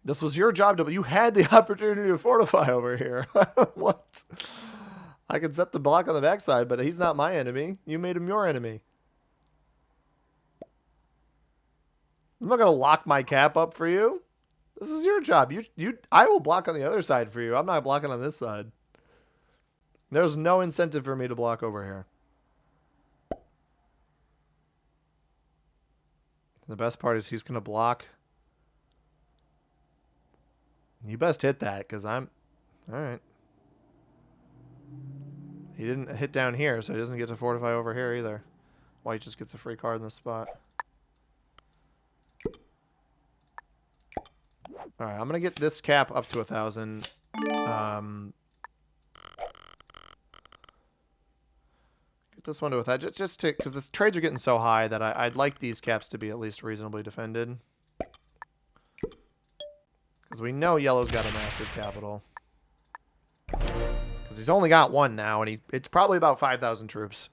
Speaker 1: This was your job to... You had the opportunity to fortify over here. What? I can set the block on the backside, but he's not my enemy. You made him your enemy. I'm not going to lock my cap up for you. This is your job. I will block on the other side for you. I'm not blocking on this side. There's no incentive for me to block over here. The best part is he's going to block. You best hit that, because I'm... Alright. He didn't hit down here, so he doesn't get to fortify over here either. White just gets a free card in this spot. Alright, I'm going to get this cap up to 1,000. Get this one to 1,000. Just to... Because the trades are getting so high that I'd like these caps to be at least reasonably defended. Because we know yellow's got a massive capital. Because he's only got 1 now, and it's probably about 5,000 troops,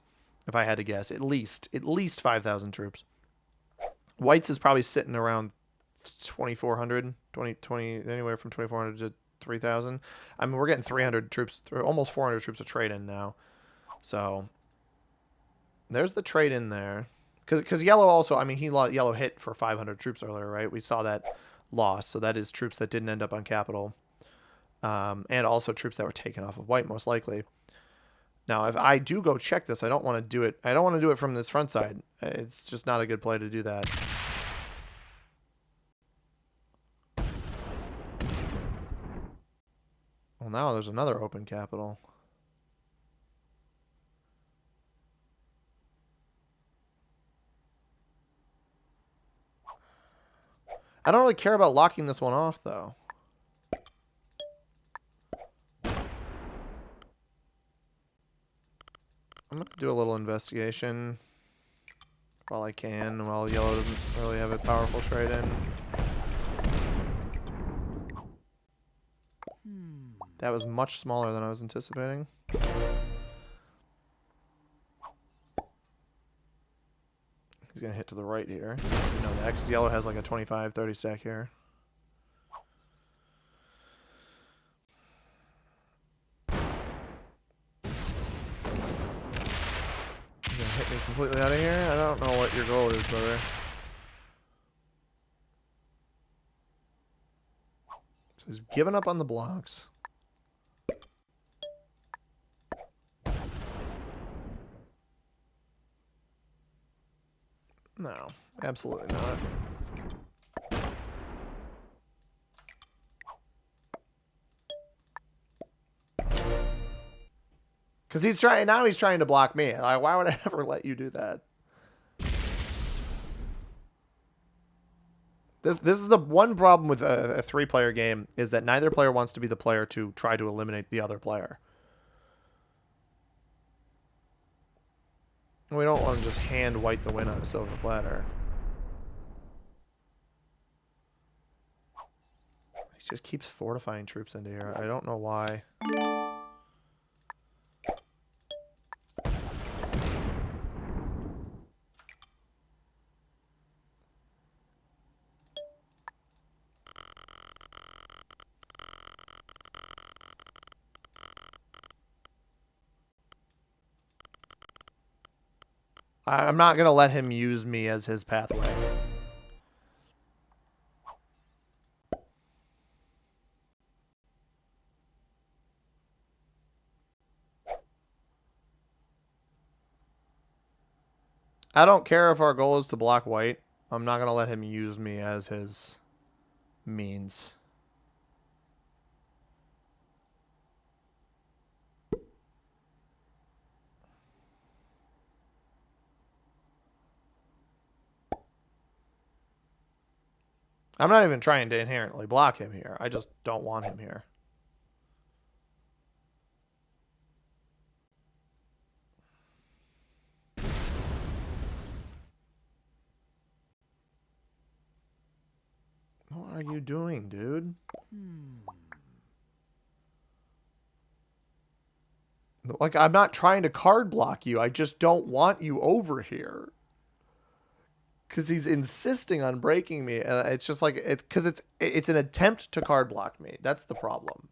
Speaker 1: if I had to guess. At least 5,000 troops. White's is probably sitting around 2,400, 20, anywhere from 2,400 to 3,000. I mean, we're getting 300 troops, almost 400 troops of trade in now. So, there's the trade in there. Because yellow also, I mean, yellow hit for 500 troops earlier, right? We saw that loss, so that is troops that didn't end up on capital. And also troops that were taken off of white, most likely. Now, if I do go check this, I don't want to do it. I don't want to do it from this front side. It's just not a good play to do that. Well, now there's another open capital. I don't really care about locking this one off, though. I'm going to do a little investigation while I can, while yellow doesn't really have a powerful trade in. That was much smaller than I was anticipating. going to hit to the right here. You know that, because yellow has like a 25, 30 stack here. You're going to hit me completely out of here? I don't know what your goal is, brother. So he's giving up on the blocks. No, absolutely not. Because he's trying to block me. Like, why would I ever let you do that? This is the one problem with a three-player game, is that neither player wants to be the player to try to eliminate the other player. We don't want to just hand white the win on a silver platter. He just keeps fortifying troops into here. I don't know why. I'm not going to let him use me as his pathway. I don't care if our goal is to block white. I'm not going to let him use me as his means. I'm not even trying to inherently block him here. I just don't want him here. What are you doing, dude? Like, I'm not trying to card block you. I just don't want you over here. Because he's insisting on breaking me. And it's just like, it's an attempt to card block me. That's the problem.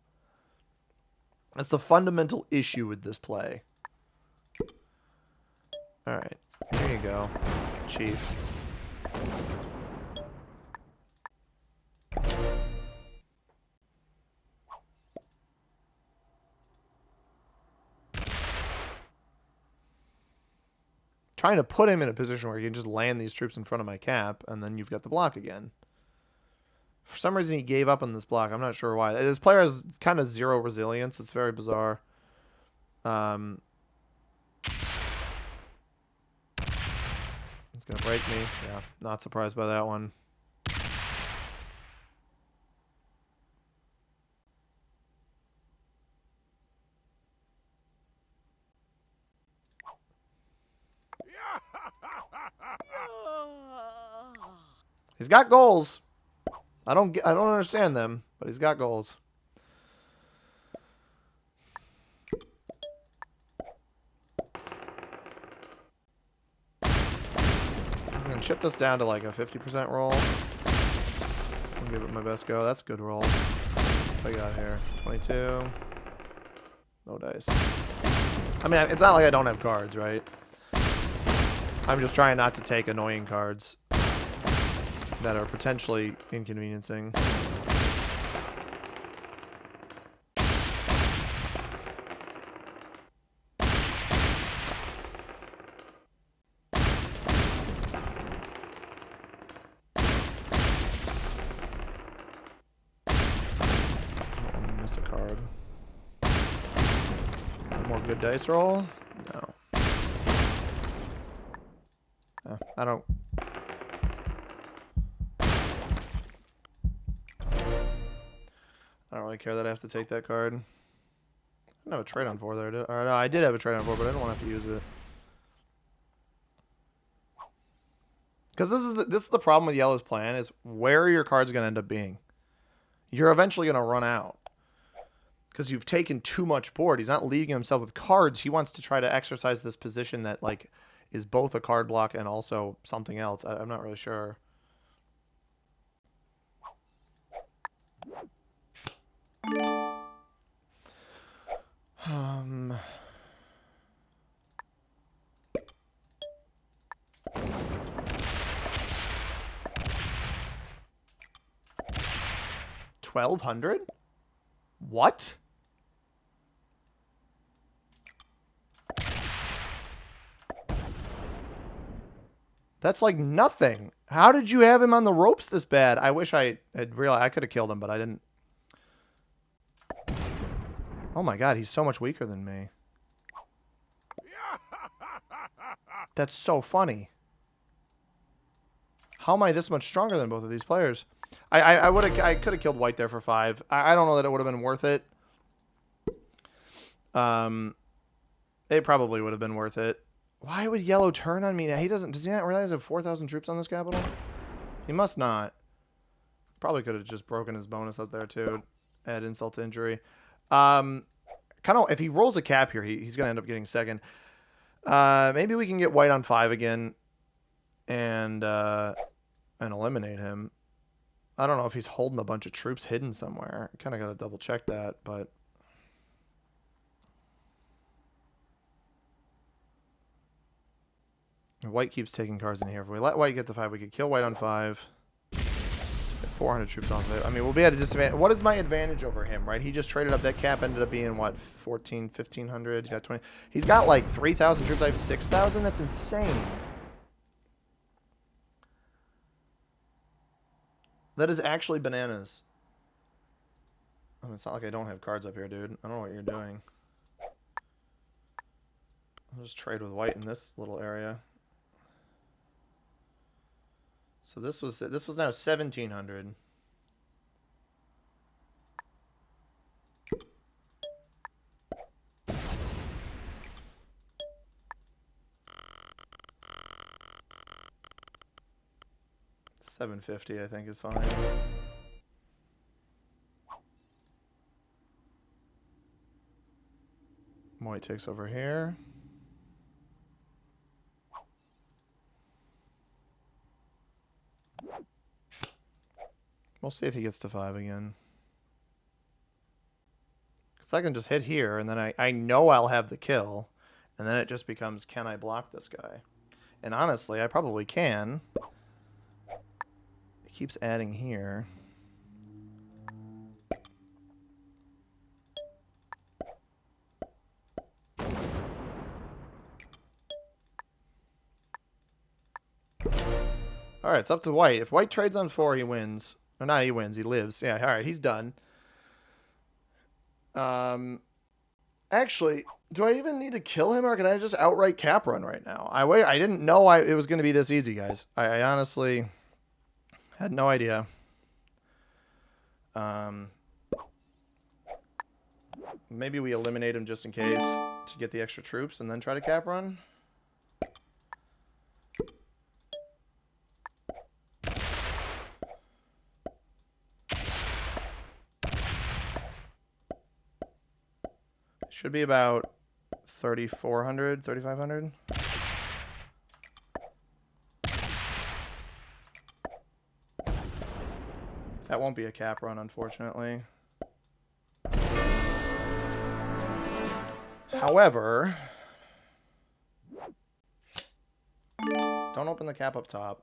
Speaker 1: That's the fundamental issue with this play. Alright. Here you go, Chief. Trying to put him in a position where he can just land these troops in front of my cap, and then you've got the block again. For some reason, he gave up on this block. I'm not sure why. This player has kind of zero resilience. It's very bizarre. He's going to break me. Yeah, not surprised by that one. He's got goals. I don't understand them, but he's got goals. I'm gonna chip this down to like a 50% roll. I'll give it my best go. That's a good roll. What I got here? 22. No dice. I mean, it's not like I don't have cards, right? I'm just trying not to take annoying cards that are potentially inconveniencing. Miss a card. One more good dice roll? No. I don't really care that I have to take that card. I didn't have a trade on 4 there, did I? Or no, I did have a trade on 4, but I didn't want to have to use it. Because this is the problem with Yellow's plan, is where are your cards going to end up being? You're eventually going to run out. Because you've taken too much board. He's not leaving himself with cards. He wants to try to exercise this position that, like, is both a card block and also something else. I'm not really sure. Um... 1,200? What? That's like nothing. How did you have him on the ropes this bad? I wish I had realized I could have killed him, but I didn't. Oh my god, he's so much weaker than me. That's so funny. How am I this much stronger than both of these players? I could have killed white there for 5. I don't know that it would have been worth it. It probably would have been worth it. Why would yellow turn on me? Does he not realize I have 4,000 troops on this capital? He must not. Probably could have just broken his bonus up there too. Add insult to injury. Kind of, if he rolls a cap here, he's gonna end up getting second. Maybe we can get white on 5 again, and eliminate him. I don't know if he's holding a bunch of troops hidden somewhere. Kind of got to double check that, but. White keeps taking cards in here. If we let white get the 5, we could kill white on 5. Get 400 troops off of it. I mean, we'll be at a disadvantage. What is my advantage over him, right? He just traded up. That cap ended up being, what, 1,500? He's got 20. He's got, like, 3,000 troops. I have 6,000? That's insane. That is actually bananas. I mean, it's not like I don't have cards up here, dude. I don't know what you're doing. I'll just trade with white in this little area. So this was now 1,700. $750, I think, is fine. White takes over here. We'll see if he gets to 5 again. Because I can just hit here, and then I know I'll have the kill. And then it just becomes, can I block this guy? And honestly, I probably can. It keeps adding here. Alright, it's up to white. If white trades on 4, he wins. Or not, he wins. He lives. Yeah, alright, he's done. Actually, do I even need to kill him, or can I just outright cap run right now? I didn't know it was going to be this easy, guys. I honestly had no idea. Maybe we eliminate him just in case to get the extra troops and then try to cap run. Should be about 3,400, 3,500. That won't be a cap run, unfortunately. However, don't open the cap up top.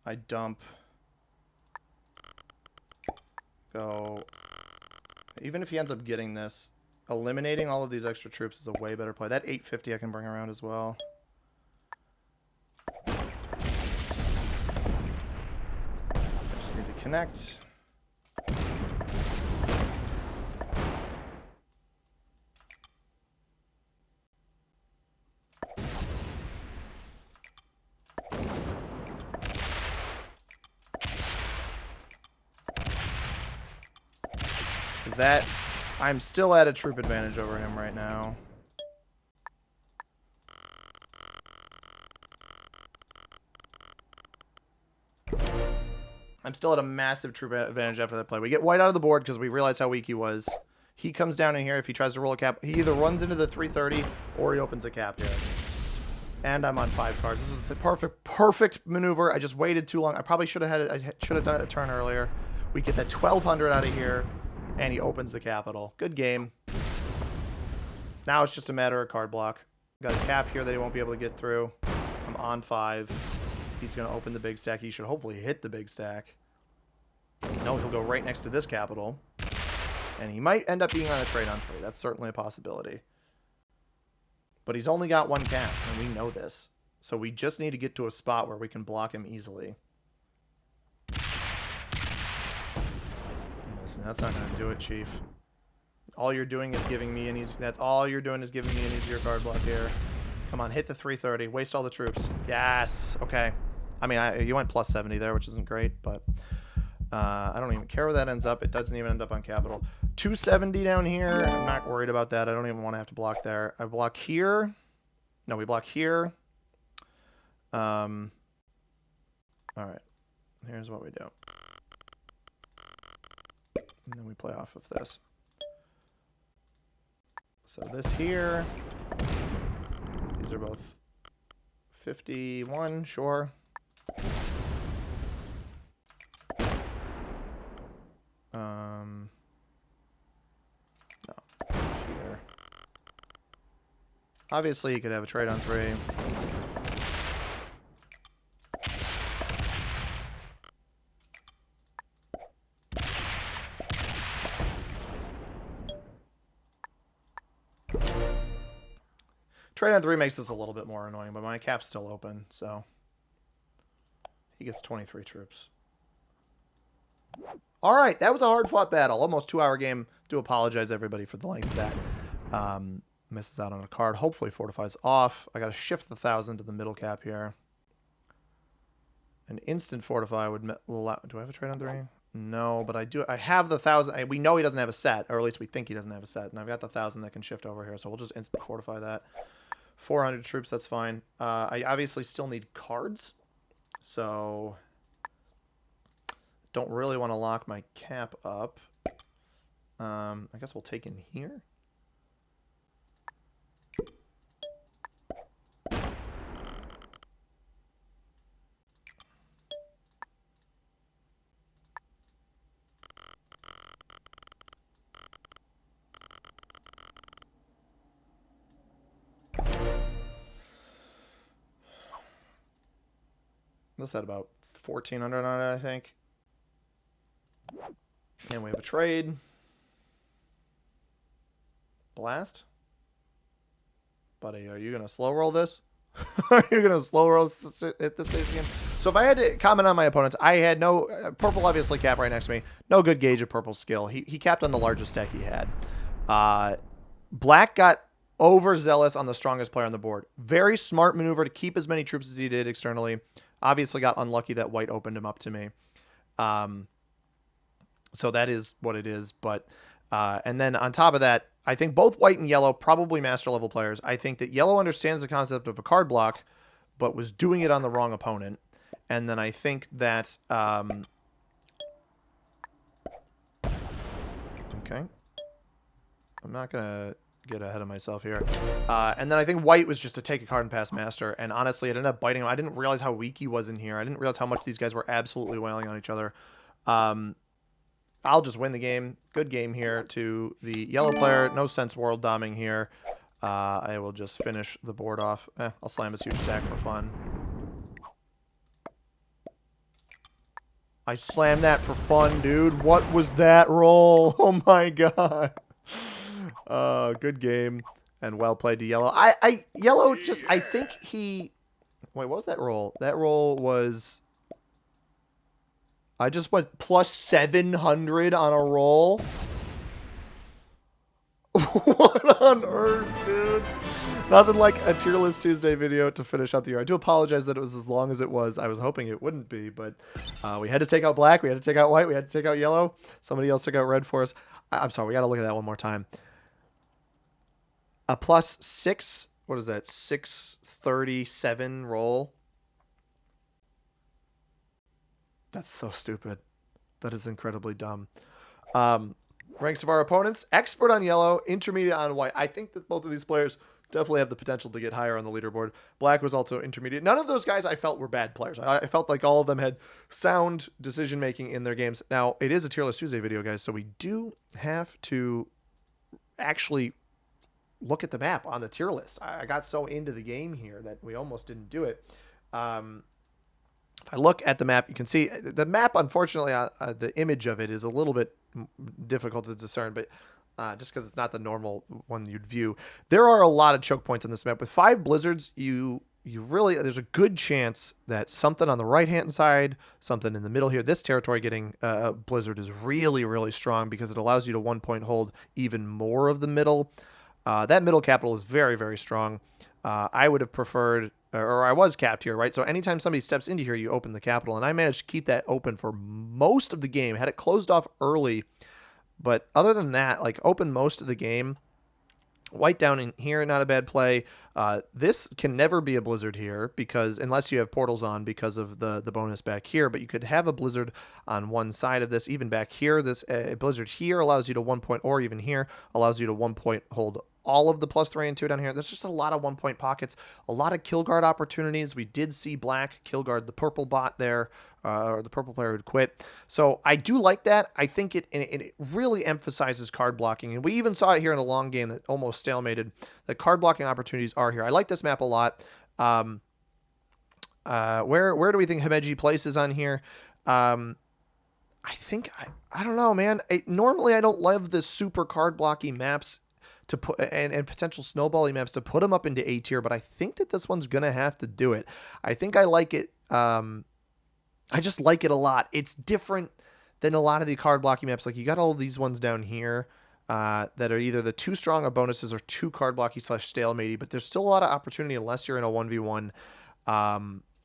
Speaker 1: I dump. Go. Even if he ends up getting this, eliminating all of these extra troops is a way better play. That 850 I can bring around as well. I just need to connect. That I'm still at a troop advantage over him right now. I'm still at a massive troop advantage after that play. We get white out of the board because we realize how weak he was. He comes down in here. If he tries to roll a cap, he either runs into the 330 or he opens a cap here. And I'm on 5 cards. This is the perfect maneuver. I just waited too long. I probably should have done it a turn earlier. We get that 1200 out of here, and he opens the capital. Good game. Now it's just a matter of card block. Got a cap here that he won't be able to get through. I'm on 5. He's going to open the big stack. He should hopefully hit the big stack. No, he'll go right next to this capital. And he might end up being on a trade on 3. That's certainly a possibility. But he's only got 1 cap, and we know this. So we just need to get to a spot where we can block him easily. Listen, that's not going to do it, Chief. All you're doing is giving me an easy... That's all you're doing is giving me an easier card block here. Come on, hit the 330. Waste all the troops. Yes. Okay. I mean, you went plus 70 there, which isn't great, but... I don't even care where that ends up. It doesn't even end up on capital. 270 down here. I'm not worried about that. I don't even want to have to block there. I block here. No, we block here. All right. Here's what we do. And then we play off of this. So this here. These are both 51, sure. No. Here. Obviously, you could have a trade on 3. Trade on 3 makes this a little bit more annoying, but my cap's still open, so he gets 23 troops. All right, that was a hard-fought battle. Almost 2-hour game. Do apologize, everybody, for the length of that. Misses out on a card. Hopefully fortifies off. I got to shift the 1,000 to the middle cap here. An instant fortify would allow... Do I have a trade on 3? No, but I do. I have the 1,000. We know he doesn't have a set, or at least we think he doesn't have a set. And I've got the 1,000 that can shift over here, so we'll just instant fortify that. 400 troops, that's fine. I obviously still need cards, so... Don't really want to lock my cap up. I guess we'll take in here. This had about 1,400 on it, I think. And we have a trade. Blast. Buddy, are you going to slow roll this? Are you going to slow roll at this stage again? So if I had to comment on my opponents, I had no... Purple obviously capped right next to me. No good gauge of Purple's skill. He capped on the largest stack he had. Black got overzealous on the strongest player on the board. Very smart maneuver to keep as many troops as he did externally. Obviously got unlucky that white opened him up to me. So that is what it is. But and then on top of that, I think both white and yellow, probably master level players. I think that yellow understands the concept of a card block, but was doing it on the wrong opponent. And then I think that... okay. I'm not going to get ahead of myself here. And then I think white was just to take a card and pass master. And honestly, it ended up biting him. I didn't realize how weak he was in here. I didn't realize how much these guys were absolutely wailing on each other. I'll just win the game. Good game here to the yellow player. No sense world doming here. I will just finish the board off. I'll slam this huge stack for fun. I slammed that for fun, dude. What was that roll? Oh my god. Good game and well played to yellow. Yellow just, I think he... Wait, what was that roll? That roll was... I just went plus 700 on a roll. What on earth, dude? Nothing like a Tier List Tuesday video to finish out the year. I do apologize that it was as long as it was. I was hoping it wouldn't be, but we had to take out black. We had to take out white. We had to take out yellow. Somebody else took out red for us. I'm sorry. We got to look at that one more time. A plus 6. What is that? 637 roll. That's so stupid. That is incredibly dumb. Ranks of our opponents. Expert on yellow. Intermediate on white. I think that both of these players definitely have the potential to get higher on the leaderboard. Black was also intermediate. None of those guys I felt were bad players. I felt like all of them had sound decision making in their games. Now, it is a Tier List Tuesday video, guys, so we do have to actually look at the map on the tier list. I got so into the game here that we almost didn't do it. If I look at the map, you can see the map, unfortunately, the image of it is a little bit difficult to discern, but just because it's not the normal one you'd view. There are a lot of choke points on this map. With 5 blizzards, you really, there's a good chance that something on the right-hand side, something in the middle here, this territory getting a blizzard is really, really strong because it allows you to 1-point hold even more of the middle. That middle capital is very, very strong. I would have preferred, or I was capped here, right? So anytime somebody steps into here, you open the capital, and I managed to keep that open for most of the game. Had it closed off early, but other than that, like open most of the game. White down in here, not a bad play. This can never be a blizzard here because unless you have portals on because of the bonus back here, but you could have a blizzard on one side of this, even back here. This blizzard here allows you to 1-point, or even here allows you to 1-point hold all of the +3 and 2 down here. There's just a lot of 1-point pockets, a lot of kill guard opportunities. We did see Black kill guard the purple bot there, or the purple player who'd quit. So I do like that. I think it really emphasizes card blocking. And we even saw it here in a long game that almost stalemated. The card blocking opportunities are here. I like this map a lot. Where do we think Himeji places on here? I think, I don't know, man. Normally I don't love the super card blocking maps to put and potential snowballing maps to put them up into A tier, but I think that this one's gonna have to do it. I think I like it. I just like it a lot. It's different than a lot of the card blocking maps. Like you got all these ones down here that are either the too strong of bonuses or too card blocky / stalematey, but there's still a lot of opportunity unless you're in a 1v1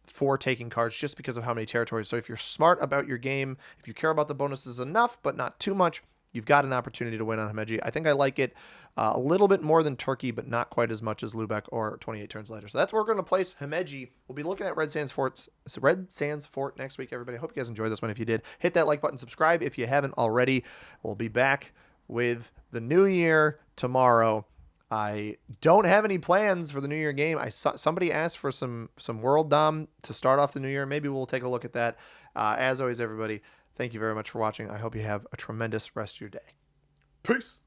Speaker 1: for taking cards just because of how many territories. So if you're smart about your game, if you care about the bonuses enough but not too much, you've got an opportunity to win on Himeji. I think I like it a little bit more than Turkey, but not quite as much as Lubeck or 28 turns later. So that's where we're going to place Himeji. We'll be looking at Red Sands Fort next week, everybody. I hope you guys enjoyed this one. If you did, hit that like button, subscribe if you haven't already. We'll be back with the new year tomorrow. I don't have any plans for the New Year game. I saw somebody asked for some World Dom to start off the New Year. Maybe we'll take a look at that. As always, everybody, thank you very much for watching. I hope you have a tremendous rest of your day. Peace.